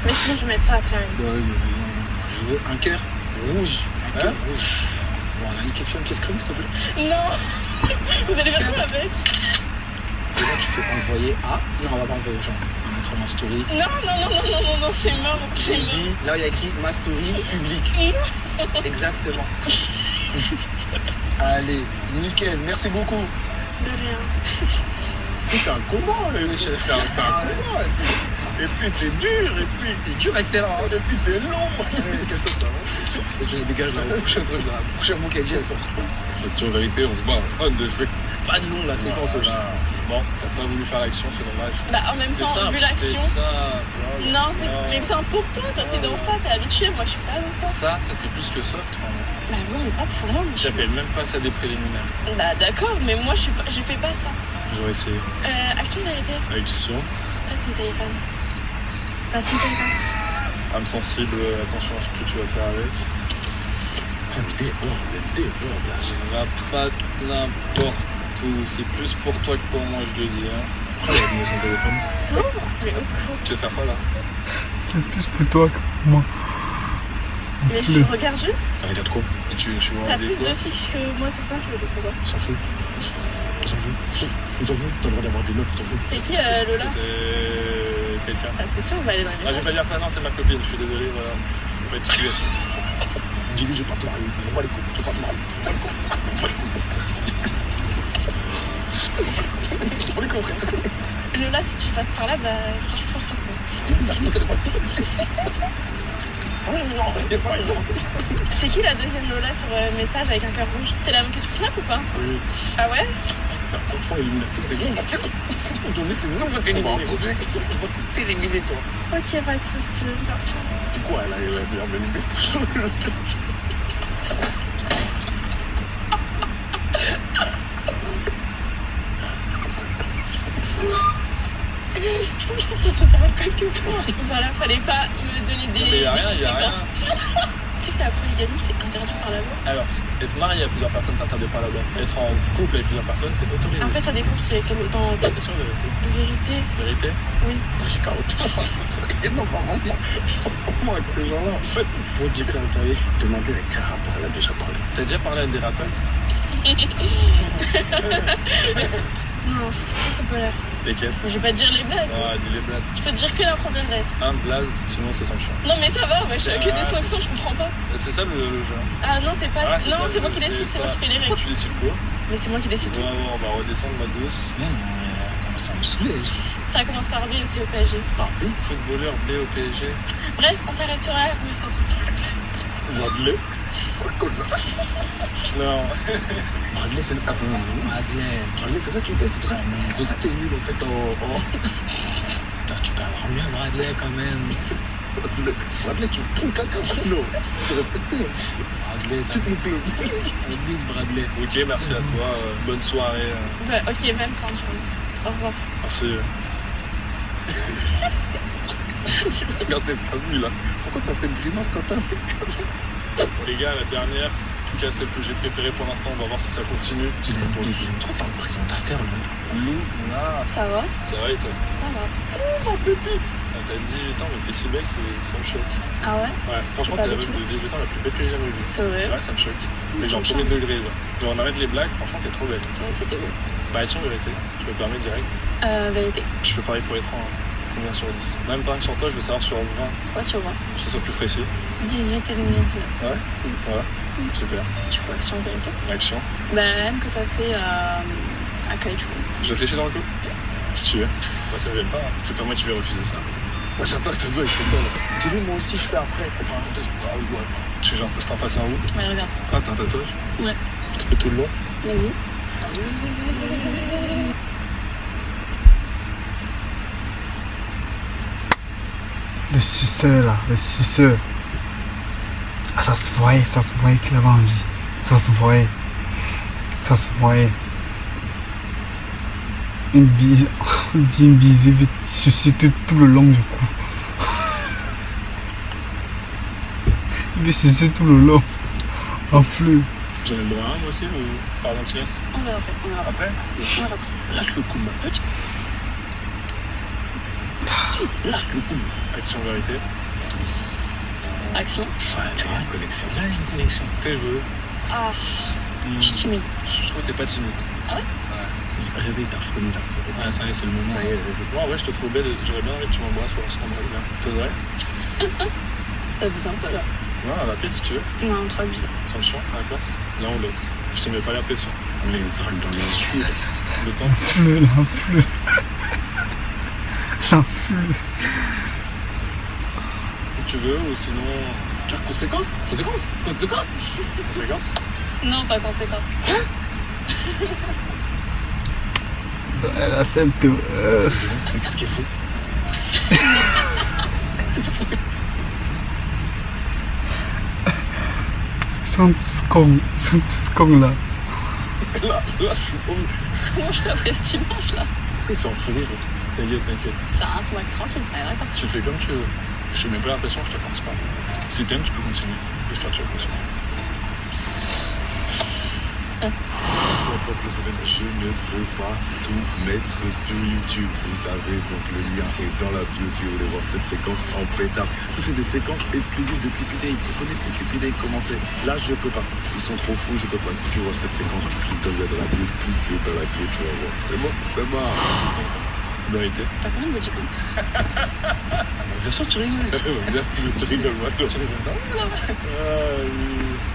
Mais sinon je vais mettre ça à cela. Je veux un cœur rouge. Un cœur rouge. Bon, on a mis quelque chose, une pièce crème s'il te plaît. Non. Vous allez faire quoi avec? Et là tu fais envoyer à... Non, on va pas envoyer aux gens. On va mettre ma story. Non, c'est mort. C'est dit, là il y a écrit ma story publique. Exactement. Allez, nickel, merci beaucoup. De rien. C'est un combat, c'est un combat. Et puis c'est dur, et puis c'est dur, excellent. Et puis c'est long. Quelle sauce ça va? Et je les dégage là, au prochain truc, là. Le prochain mot qu'elle dit, elle sort. En vérité, on se bat. Je fais pas de long la séquence aussi. Bon, t'as pas voulu faire l'action, c'est dommage. Bah en même temps, vu l'action. Non, mais c'est important, toi t'es dans ça, t'es habitué, moi je suis pas dans ça. Ça c'est plus que soft, vraiment. Bah non, mais pas pour moi. J'appelle même pas ça des préliminaires. Bah d'accord, mais moi je fais pas ça. J'aurais essayé. Action vérité. Action. Passe mon téléphone. Passe mon téléphone. Âme sensible, attention à ce que tu vas faire avec. Déborde là. Ça va pas n'importe où, c'est plus pour toi que pour moi, je le dis. Il a mis son téléphone. Non, mais au secours. Tu veux faire quoi là? C'est plus pour toi que pour moi. Mais je regarde juste. Ça regarde quoi? Tu vois t'as des plus quoi? de filles que moi sur ça, je veux des quoi? On s'en fout. On s'en fout. On s'en fout. T'as le droit d'avoir des meufs, on s'en fout. C'est qui Lola? C'est quelqu'un. Ah, c'est sûr, on va aller dans les Ah, je vais pas dire ça, non, c'est ma copine, je suis désolé, voilà. Pas de situation. Dis-lui, j'ai pas te marier. On va les coups. J'ai pas te marier. On va les coups. On les coups. Lola, si tu passes par là, bah franchement, ça me Lâche mon téléphone. C'est qui la deuxième Lola sur message avec un cœur rouge? C'est la même que sur Snap ou pas? Oui. Ah ouais? Franchement, élimination, c'est bon. On va t'éliminer. On va t'éliminer, toi. Ok, pas de soucis. C'est quoi, elle a vu une baisse pour Voilà, fallait pas me donner des. Mais y'a rien. Tu sais que la polygamie c'est interdit par la loi? Alors, être marié à plusieurs personnes, c'est interdit par la loi. Être en couple avec plusieurs personnes, c'est autorisé. Après, ça dépend si avec dans. Bien sûr, vérité. Vérité? Vérité? Oui. Moi, j'ai carotte. Non, vraiment, moi, avec ces gens-là, en fait, pour dire qu'à l'intérieur, je demandais avec quel rapport elle a déjà parlé. T'as déjà parlé à des rappeurs? Non, c'est pas là. Lesquels? Je vais pas te dire les blazes. Ouais, dis les blazes. Je peux te dire que la première lettre. Un blaze, sinon c'est sanction. Non, mais ça va, ouais, que des sanctions, je comprends pas. C'est ça le jeu. Ah non, c'est pas. Ah, non, c'est moi qui décide, c'est moi qui fais les règles. Tu décides quoi? Mais c'est moi qui décide. Ouais, on va redescendre ma douce. Mais non, comment ça me saoule? Ça commence par B aussi au PSG. Par B? Footballeur B au PSG. Bref, on s'arrête sur la première question. Bradley? Quoi, connard? Non. Bradley, c'est... Attends, Bradley, c'est ça que tu fais, c'est pour ça. C'est ça que t'es nul, en fait, Attends, tu peux avoir mieux, Bradley, quand même. Bradley, tu prends caca, non. Je te respecte plus. Bradley, Tu me plais. on glisse Bradley. Ok, merci à toi. Bonne soirée. Bah, ok, même fin de journée. Au revoir. Merci. Regardez pas lui, là. Pourquoi t'as fait une grimace quand t'as fait? Bon, les gars, la dernière, en tout cas celle que j'ai préférée pour l'instant, on va voir si ça continue. Il aime trop faire le présentateur, lui. Luna. Ça va? Ça va et toi? Ça va. Oh, ma pépite! T'as 18 ans, mais t'es si belle, ça me choque. Ah ouais? Ouais, franchement, t'es la meuf de 18 ans la plus belle que j'ai jamais vue. C'est vrai? Ouais, ça me choque. Mais genre, premier degré, là. Genre, on arrête les blagues, franchement, t'es trop belle. Toi, c'était beau. Bah, action, vérité. Je me permets direct. Vérité. Je fais pareil pour les 30. Combien sur 10? Même pas sur toi, je veux savoir sur 20. 3 sur 20. Que ça soit plus précis. 18 et 19. Ouais, ça va. Super. Du coup, action vérité. Action. Bah, la même que t'as fait à Kai, du coup. Je réfléchis dans le coup? Si tu veux. Bah, ça me vient pas. C'est pas moi qui vais refuser ça. Moi, j'attends, je te dis, il faut pas. Dis-lui, moi aussi, je fais après. Enfin, ouais. Tu veux genre que je t'en fasse un où? Ouais, regarde. Ah, t'as un tatouage? Ouais. Tu fais tout le long? Vas-y. Le suceur là, le suceur. Ah, ça se voyait qu'il avait envie. Ça se voyait. Une bise, on dit une bise, il veut sucer tout le long du cou. Il veut sucer tout le long. En flux. J'en ai le droit à un moi aussi ou par gentillesse? On verra après. On verra après. Après? On verra après. Lâche le coup, ma petite. Lâche le coup. Action vérité. Action. Ouais, tu vois, une connexion. Là, une connexion. T'es joueuse. Ah, je suis timide. Je trouve que t'es pas timide. Ah ouais? Ouais. Réveille ta folie là. Ouais, ça y est, c'est le moment. Ça y est, Moi, en vrai, je te trouve belle. J'aurais bien envie que tu m'embrasses pour voir si t'embrasses bien. T'oserais? T'abuses un peu là. Ouais, à la pète si tu veux. Non, trop abusé. Sanction à la place. L'un ou l'autre. Je t'aimais pas la pression. Les dragues dans les yeux. Le temps. L'influx. L'influx. Tu veux ou sinon. Tu as conséquence? Conséquence? Conséquence? Conséquence? Non, pas conséquence. Elle accepte tout. Mais qu'est-ce qu'elle fait? Santos Kong là. Là, je suis pas. Comment je fais après cette image là? Ils sont en folie, T'inquiète. C'est un smack tranquille. Ouais, d'accord. Tu fais comme tu veux. Je mets pas l'impression, je te force pas. Si t'aimes, tu peux continuer. J'espère que tu vas continuer. Je ne peux pas tout mettre sur YouTube. Vous savez, donc le lien est dans la bio si vous voulez voir cette séquence en pétard. Ça, c'est des séquences exclusives de Cupid Day. Vous connaissez Cupid Day, comment c'est? Là, je peux pas. Ils sont trop fous, je peux pas. Si tu vois cette séquence, tu cliques dans le lien de la bio, tout est dans la bio, tu vas voir. C'est bon, c'est bon. Vérité. T'as combien de body count? Bien sûr, tu rigoles. Merci, tu rigoles maintenant. Tu rigoles non, là.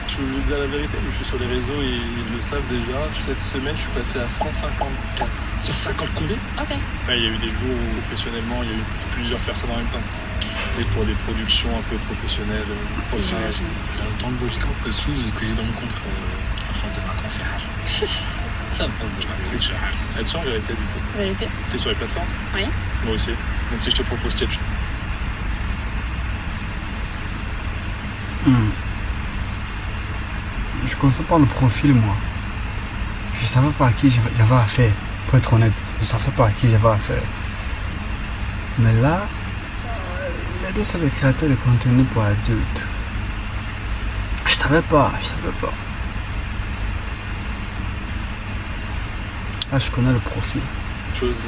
Je veux lui dire la vérité, mais je suis sur les réseaux et ils le savent déjà. Cette semaine, je suis passé à 154. Sur 50 combien? Ok. Enfin, il y a eu des jours où, professionnellement, il y a eu plusieurs personnes en même temps. Et pour des productions un peu professionnelles. J'imagine. Il y a autant de body count que sous que dans le contre la phase de vacances. La phase de vacances. Elle tient en vérité, du coup. Vérité. T'es sur les plateformes? Oui. Moi aussi. Donc si je te propose sketch. Je connaissais pas le profil moi. Je savais pas à qui j'avais affaire. Pour être honnête, je savais pas à qui j'avais affaire. Mais là, les deux c'est des créateurs de contenu pour adultes. Je savais pas. Là, je connais le profil. Chose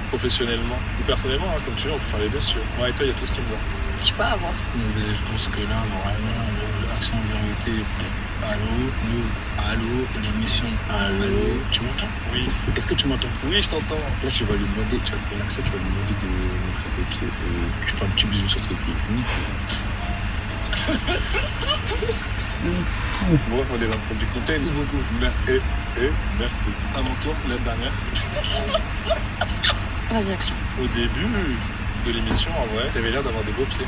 professionnellement ou personnellement, hein, comme tu veux, on peut faire les deux si tu veux. Moi et toi, il y a tout ce qui me va. Tu peux avoir. Mais je pense que là, vraiment, l'action vérité. Allô, l'émission. Allô, tu m'entends? Oui. Est-ce que tu m'entends? Oui, je t'entends. Là, tu vas lui demander, tu vas faire l'accès, tu vas lui demander de montrer ses pieds et tu fais un petit bisou sur ses pieds. C'est fou. Bref, on est dans le du contenu. Merci beaucoup. Merci. À mon tour, la dernière. Vas-y, action. Au début de l'émission, en vrai, t'avais l'air d'avoir des beaux pieds.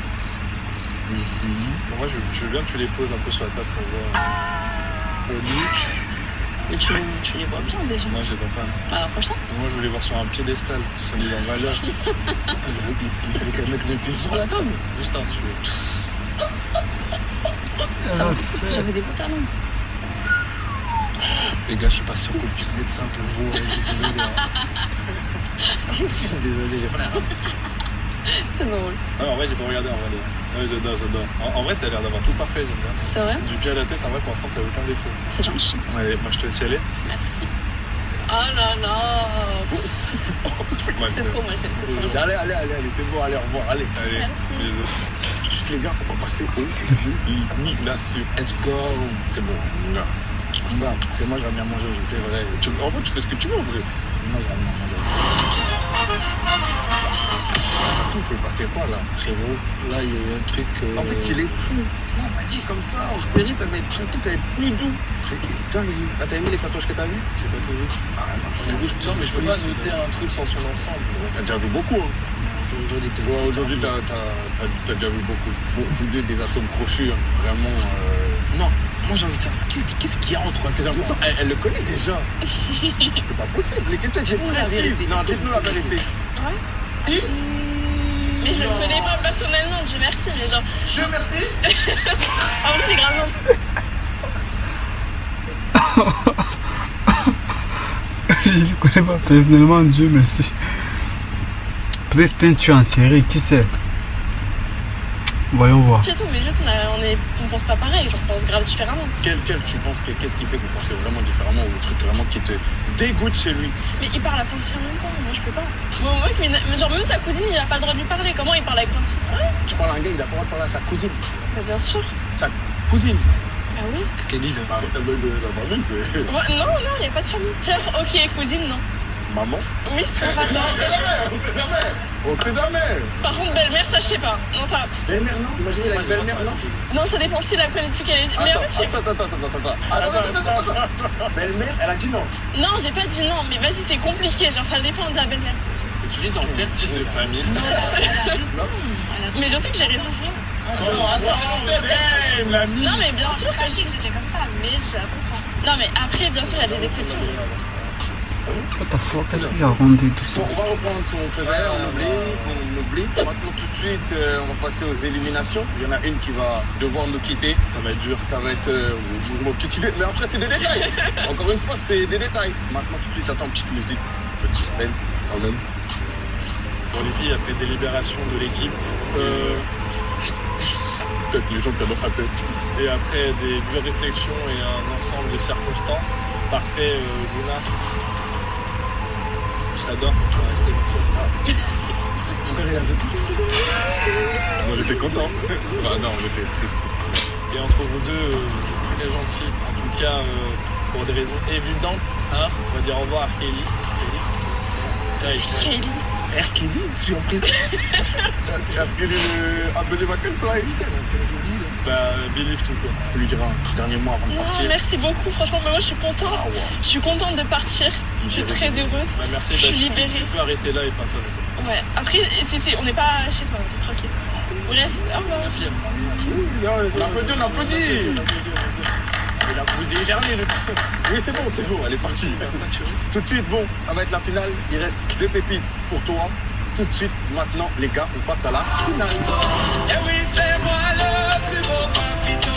Bon, moi, je veux bien que tu les poses un peu sur la table pour voir. Mais tu les vois bien déjà. Non, j'ai pas. À la prochaine. Moi, je voulais voir sur un piédestal qui sont mis en valeur. Attends, il fallait qu'elle mette les pieds sur la table. Juste un, si tu veux. Ça m'a fait si j'avais des beaux talons. Les gars, je suis pas sûr qu'on puisse mettre ça pour vous. Désolé. Hein. Désolé, les frères. C'est drôle. Non, en vrai, j'ai pas regardé en vrai. Ouais, j'adore. En vrai, t'as l'air d'avoir tout parfait, j'aime bien. C'est vrai? Du pied à la tête, en vrai, pour l'instant, t'as aucun défaut. C'est gentil. Allez, moi, je te laisse y aller. Merci. Oh là là. C'est trop mal fait, c'est trop mal fait. Allez, c'est bon, allez, au revoir, allez. Merci. Tout de suite, les gars, on va passer aux éliminations. Let's go. C'est bon. Bah, c'est moi, je vais venir manger aujourd'hui. C'est vrai. En vrai, tu fais ce que tu veux, en vrai. Moi, je vais venir manger. Il s'est passé quoi, là? Frérot, là, il y a eu un truc. En fait, il est fou. Non, on m'a dit comme ça, en série, ça va être tranquille, ça va être plus doux. C'est dingue. Là, t'as aimé les tatouages que t'as vus? J'ai pas tout vu. Non, mais je peux pas noter un truc sans son ensemble. T'as déjà vu beaucoup, hein? Aujourd'hui, Aujourd'hui, t'as déjà vu beaucoup. Bon, vous dites des atomes crochus, hein. Vraiment. Non, moi j'ai envie de savoir qu'est-ce qu'il y a entre Parce que j'ai l'impression elle le connaît déjà. C'est pas possible. Les questions étaient Dites-nous la vérité. Non, dites-nous la vérité. Ouais. Mais je le connais pas personnellement, Dieu merci, mais genre. Dieu merci. Ah oui, c'est grave. Je ne connais pas personnellement, Dieu merci. Peut-être c'était un tueur en série, qui sait? Voyons voir. C'est tout, mais juste on pense pas pareil, on pense grave différemment. Tu penses qu'est-ce qui fait que vous pensez vraiment différemment ou le truc vraiment qui te dégoûte chez lui? Mais il parle à plein de filles en même temps, moi je peux pas. Moi, mais genre même sa cousine, il a pas le droit de lui parler. Comment il parle avec plein de filles? Tu parles à un gars, il a pas le droit de parler à sa cousine. Bah, bien sûr. Sa cousine? Ah oui. Qu'est-ce qu'elle dit là? La famille, c'est... Ouais, non, il y a pas de famille. Tiens, ok, cousine, non. Maman? Oui, ça va. Non, on sait jamais. Par contre, belle-mère, ça je sais pas. Non, ça. Belle-mère, non? Imaginez la belle-mère, non? Non, ça dépend si la connaît depuis qu'elle est. Mais en fait, attends. Belle-mère, elle a dit non. Non, j'ai pas dit non, mais vas-y, c'est compliqué. Genre, ça dépend de la belle-mère. Tu dis en quel type de famille? Mais je sais que j'ai raison. Non, mais bien sûr. Je sais que j'étais comme ça, mais je la comprends. Non, mais après, bien sûr, il y a des exceptions. What the fuck, qu'est-ce qu'il a raconté tout ça? Bon, on va reprendre son faisait, on oublie. Maintenant tout de suite, on va passer aux éliminations. Il y en a une qui va devoir nous quitter. Ça va être dur. Ça va être je m'en petite idée, mais après c'est des détails. Encore une fois, c'est des détails. Maintenant tout de suite, attends, petite musique, petit suspense quand même. Pour les filles, après délibération de l'équipe, peut-être les gens commencent à tête. Et après des dures réflexions et un ensemble de circonstances, parfait, Luna. Je t'adore, tu vas rester dans ce temps. Encore il a fait. Moi j'étais content. Bah non, j'étais triste. Et entre vous deux, très gentil. En tout cas, pour des raisons évidentes, hein, on va dire au revoir à Kelly. Kelly. R. Kelly, suis en prison. R. Kelly, Abdel McFly. Qu'est-ce qu'il dit là? Bah, believe tout quoi. On lui dira dernier mot avant de Non, partir. merci beaucoup, franchement, mais moi je suis contente. Ah ouais. Je suis contente de partir. Je suis très heureuse. Bah, merci, je suis tu libérée. peux arrêter là et partir. Ouais, après, on n'est pas chez toi, on est tranquille. Bref, au revoir. On applaudit. Il a applaudi les derniers. Oui, c'est bon, elle est partie. Tout de suite, bon, ça va être la finale. Il reste 2 pépites pour toi. Tout de suite, maintenant, les gars, on passe à la finale. Et oui, c'est moi le plus beau papito.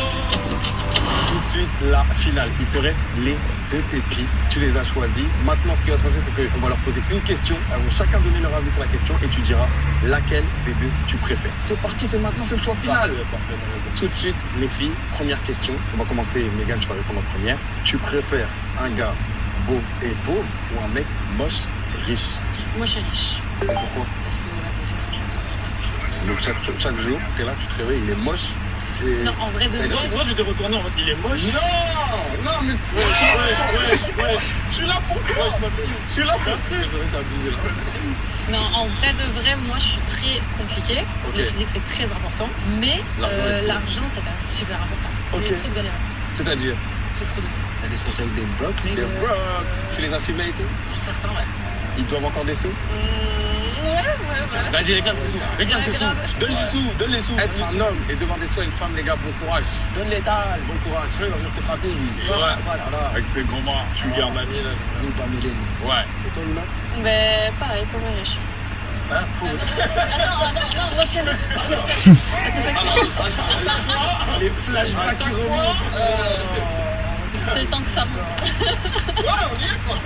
Tout de suite, la finale. Il te reste les 2 pépites. Tu les as choisis. Maintenant, ce qui va se passer, c'est qu'on va leur poser une question. Elles vont chacun donner leur avis sur la question et tu diras laquelle des 2 tu préfères. C'est parti, c'est maintenant, c'est le choix final. Parfait. Tout de suite, les filles, première question. On va commencer, Megan, tu vas répondre en première. Tu préfères un gars beau et pauvre ou un mec moche et riche? Moi, je suis riche. Et pourquoi? Parce que la pauvreté, je fais ça. Donc chaque jour, t'es là, tu te réveilles, il est moche. Et... Non, en vrai, de vrai. Toi, tu t'es retourné en mode il est moche. Non, mais... Ouais. Je suis là pour toi. Je suis là pour toi. C'est vrai, t'as abusé là. Non, en vrai de vrai, moi, je suis très compliquée. Ok. Le physique, c'est très important. Mais l'argent, c'est quand même super important. Ok. J'ai trop de galères. C'est-à-dire? J'ai trop de galères. Elle est sortie avec des brocs, T'es broke. Tu les assumais et tout? Certains, ouais. Ils doivent encore des sous? Ouais. Vas-y, réclame tes sous. Réclame tes sous. Donne les sous. Être un homme et demander soit une femme, les gars, bon courage. Donne l'étal. Bon courage. Il va venir te frapper, lui. Ouais. Voilà. Avec ses gros bras. Tu gardes mamie là. Nous, pas Mélène. Ouais. Et toi, Luna? Ben, pareil, pauvre et riche. Hein, pour... Attends, non, moi je suis riche. Les flashbacks qui remontent. C'est le temps que ça monte. Ouais, on y est quoi.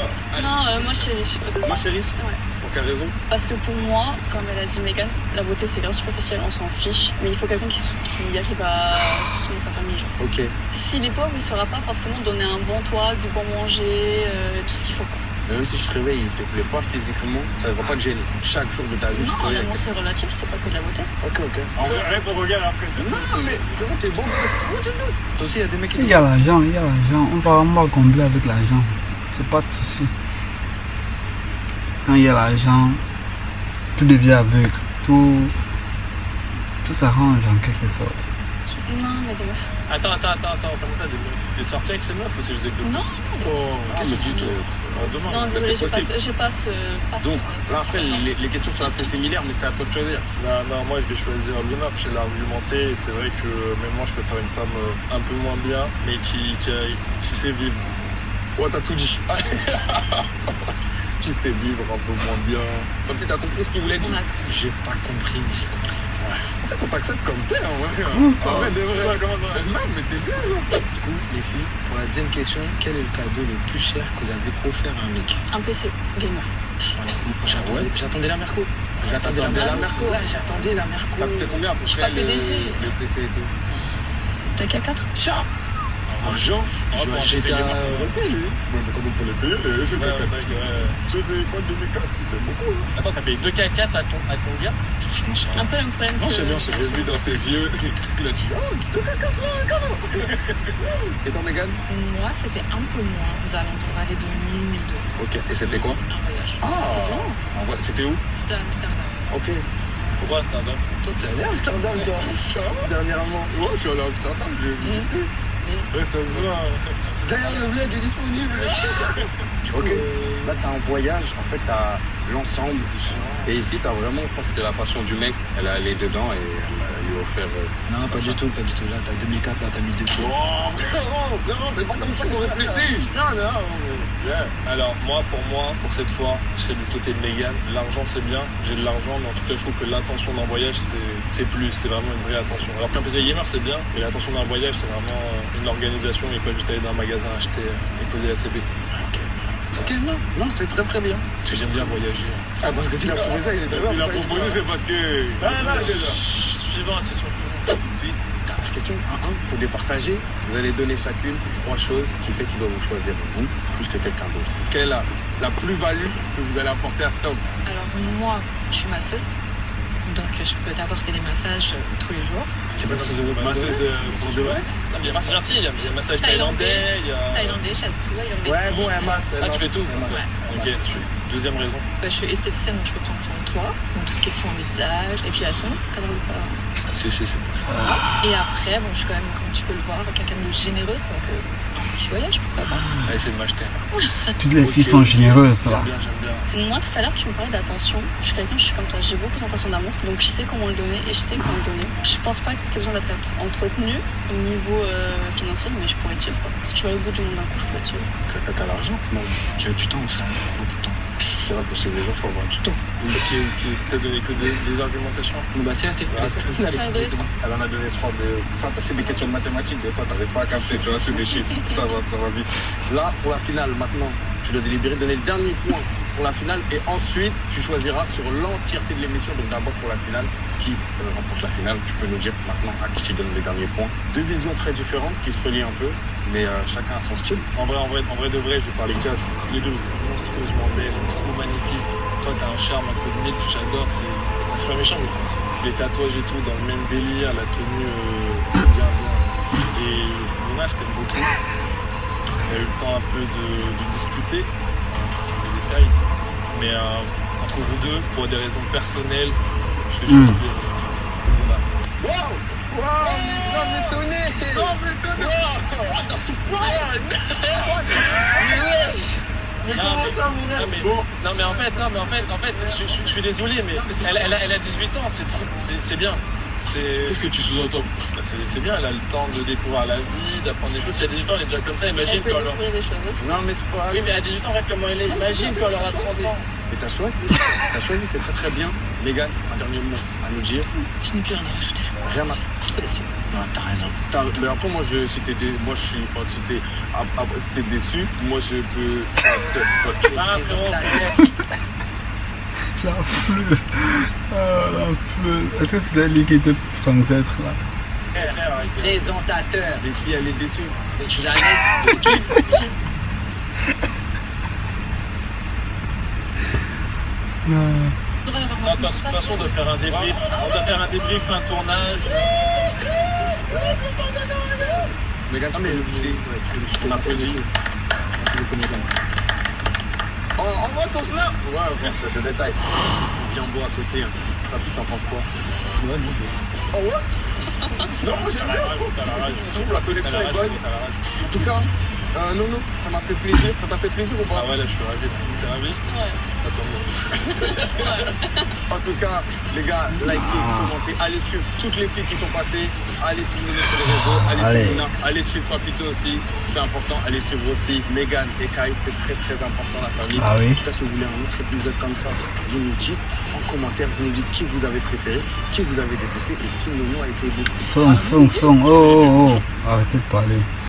Non, moi je suis riche aussi. Moi, chérie? Ouais. Pour quelle raison? Parce que pour moi, comme elle a dit Megan, la beauté c'est bien superficiel, on s'en fiche. Mais il faut quelqu'un qui arrive à soutenir sa famille. Genre. Ok. S'il est pauvre, il saura pas forcément donner un bon toit, du bon manger, tout ce qu'il faut. Quoi. Mais même si je te réveille, il te plaît pas physiquement, ça ne va pas te gêner. Chaque jour de ta vie, tu Non, te réveilles. l'amour c'est relatif, c'est pas que de la beauté. Ok. Arrête ton regard après. Non, mais frérot, t'es beau gosse. What you do? Toi aussi, il y a des mecs qui Il y a l'argent. On va combler avec l'argent. C'est pas de souci. Quand il y a l'argent, tout devient aveugle. Tout s'arrange en quelque sorte. Non, mais de meuf. Attends, comme ça, des meufs. T'es sorti avec ces meufs ou c'est juste des copines? Non, Oh, Qu'est-ce que tu dis? Demande. non, désolé, c'est possible. j'ai pas ce. Donc, là, après, les questions sont assez similaires, mais c'est à toi de choisir. Non, moi je vais choisir Luna parce qu'elle a argumenté et c'est vrai que même moi je préfère une femme un peu moins bien mais qui sait vivre. Ouais, t'as tout dit. Tu sais vivre un peu moins bien. En plus, t'as compris ce qu'il voulait dire? J'ai pas compris, mais j'ai compris. En fait, on t'accepte comme t'es, hein, ouais. ça Ouais, de vrai. Comment ça? Non, mais t'es bien, là. Du coup, les filles, pour la 10e question, quel est le cadeau le plus cher que vous avez offert à un mec? Un PC gamer. Alors, j'attendais la Merco. J'attendais la Merco. Là, j'attendais la Merco. Ça coûtait combien à peu Je suis près pas PDG. le PC et tout? T'as qu'à 4. Ça argent, j'étais à repé, lui. Ouais, mais comment vous les payer, les Ouais, C'était quoi, 2004? C'est beaucoup, hein. Attends, t'as payé 2K4 à combien? Franchement, ça va. Un peu le même problème Non, que... c'est bien, c'est bien. J'ai vu dans ses yeux, il a dit, oh, 2K4 là, Et toi, Mégane? Moi, c'était un peu moins, aux alentours aller de 1000, 1002. Ok. Et c'était quoi? Un voyage. Ah, c'est bien. En vrai, c'était où? C'était à Amsterdam. Ok. Pourquoi Amsterdam? Toi, t'es allé à Amsterdam, toi, dernièrement. Ouais, je suis allé à Amsterdam, j'ai vu. Ouais, ça se voit. D'ailleurs, le vlog est disponible. Ok. Là, t'as un voyage, en fait, t'as l'ensemble. Et ici, t'as vraiment, je pense que c'était la passion du mec. Elle est allée dedans et elle lui a offert. Non, pas du tout, pas du tout. Là, t'as 2004, là, t'as mis des points. Oh, frérot, c'est pas comme ça qu'on réfléchit. Non. Yeah. Alors, pour cette fois, je serai du côté de Mégane. L'argent, c'est bien, j'ai de l'argent, mais en tout cas, je trouve que l'intention d'un voyage, c'est plus, c'est vraiment une vraie attention. Alors qu'un PC gamer, c'est bien, mais l'intention d'un voyage, c'est vraiment une organisation et pas juste aller dans un magasin acheter et poser la CB. Ok, non, c'est très très bien. Parce que j'aime bien voyager. Ah, parce que s'il a proposé ça, il était Il a proposé, c'est parce que. Suivant, question suivante. Ensuite, dernière question. 1-1, il faut départager. Vous allez donner chacune 3 choses qui fait qu'il doit vous choisir vous plus que quelqu'un d'autre. Quelle est la plus-value que vous allez apporter à cet homme? Alors, moi, je suis masseuse. Donc, je peux t'apporter des massages tous les jours. Tu es masseuse pour de vrai? Non, mais il y a massage arty, il y a massage thaïlandais, il y a. Thaïlandais, chassou, ayurvédique. Ouais, bon, elle masse. Ah, tu fais tout? Ok, deuxième raison. Je suis esthéticienne, donc je peux prendre soin de toi. Donc, tout ce qui est soin visage, épilation, cadre de pas. C'est Et après, bon, je suis quand même, comme tu peux le voir, quelqu'un de généreuse. Donc, un petit voyage, pourquoi pas. On va essayer de m'acheter. Toutes les filles sont généreuses, là. J'aime bien. Moi, tout à l'heure, tu me parlais d'attention. Je suis quelqu'un, je suis comme toi. J'ai beaucoup d'intention d'amour. Donc, je sais comment le donner et je sais comment le donner. Je pense pas que tu aies besoin d'être entretenu au niveau financier, mais je pourrais te suivre. Quoi. Si tu vas au bout du monde d'un coup, je pourrais te suivre. Quelqu'un qui a l'argent? Non. Qui a du temps, ça, beaucoup de temps. C'est vrai, pour suivre les gens, il faut avoir du temps. Qui t'a donné que des argumentations, je Bon, bah, c'est assez. Ouais, elle en a donné 3 de. Enfin, c'est des questions de mathématiques, des fois, t'arrives pas à capter, tu vois, c'est des chiffres, ça va vite. Là, pour la finale, maintenant, tu dois délibérer, donner le dernier point pour la finale, et ensuite, tu choisiras sur l'entièreté de l'émission, donc d'abord pour la finale, qui remporte la finale. Tu peux nous dire maintenant à qui tu donnes les derniers points. 2 visions très différentes qui se relient un peu, mais chacun a son style. En vrai de vrai, je vais parler casse. Toutes les deux, vous êtes monstrueusement belles, trop magnifiques. Toi, t'as un charme, un peu de milf, j'adore. C'est pas méchant, mais enfin, c'est les tatouages et tout dans le même délire, la tenue bien. Et Luna, je t'aime beaucoup. On a eu le temps un peu de discuter les détails, mais entre vous deux, pour des raisons personnelles, je vais choisir Luna. Wow! Wow! Non, m'étonné! What the surprise! Mais comment ça, mon gars? Non mais en fait, je suis désolé, mais elle a 18 ans, c'est trop, c'est bien. Qu'est-ce que tu sous-entends? C'est bien, elle a le temps de découvrir la vie, d'apprendre des choses. Si elle a 18 ans, elle est déjà comme ça, imagine Elle peut quand elle aura... découvrir des choses aussi. Non, mais c'est pas. Oui, mais à 18 ans, regarde comment elle est. Imagine quand elle aura 30 ans. Mais t'as choisi, c'est très très bien. Mégane, un dernier mot à nous dire. Je n'ai plus rien à rajouter. Rien à. Trop déçu. Non, t'as raison. Mais après, moi, je suis pas si t'es déçu, moi je peux. Ah, frérot. La fleur. Ah, la fleur. Est-ce que c'est elle qui était censée être là? Présentateur. Betty, elle est déçue. Mais tu la laisses. Non. De toute façon, on doit faire un débrief. On doit faire un débrief, un tournage. Mégane, tu peux l'oublier. On applaudit. Merci beaucoup, Mégane. On voit ton snap. Ouais, c'est de détail. C'est bien beau à côté. Papy, t'en penses quoi? Ouais, non, Oh ouais? Non, moi j'aime bien. Je trouve la connexion est bonne. En tout cas, non, ça m'a fait plaisir. Ça t'a fait plaisir ou pas? Ah ouais, là je suis ravi. T'es ravi? En tout cas, les gars, likez, commentez, allez suivre toutes les filles qui sont passées, allez suivre nous sur les réseaux, allez suivre Luna, allez suivre Papito aussi, c'est important, allez suivre aussi Mégane et Kai, c'est très très important la famille. Ah oui. En tout cas, si vous voulez un autre épisode comme ça, vous nous dites en commentaire, vous nous dites qui vous avez préféré, qui vous avez détesté et si Nono a été vous. Fond. Oh. Arrêtez de parler.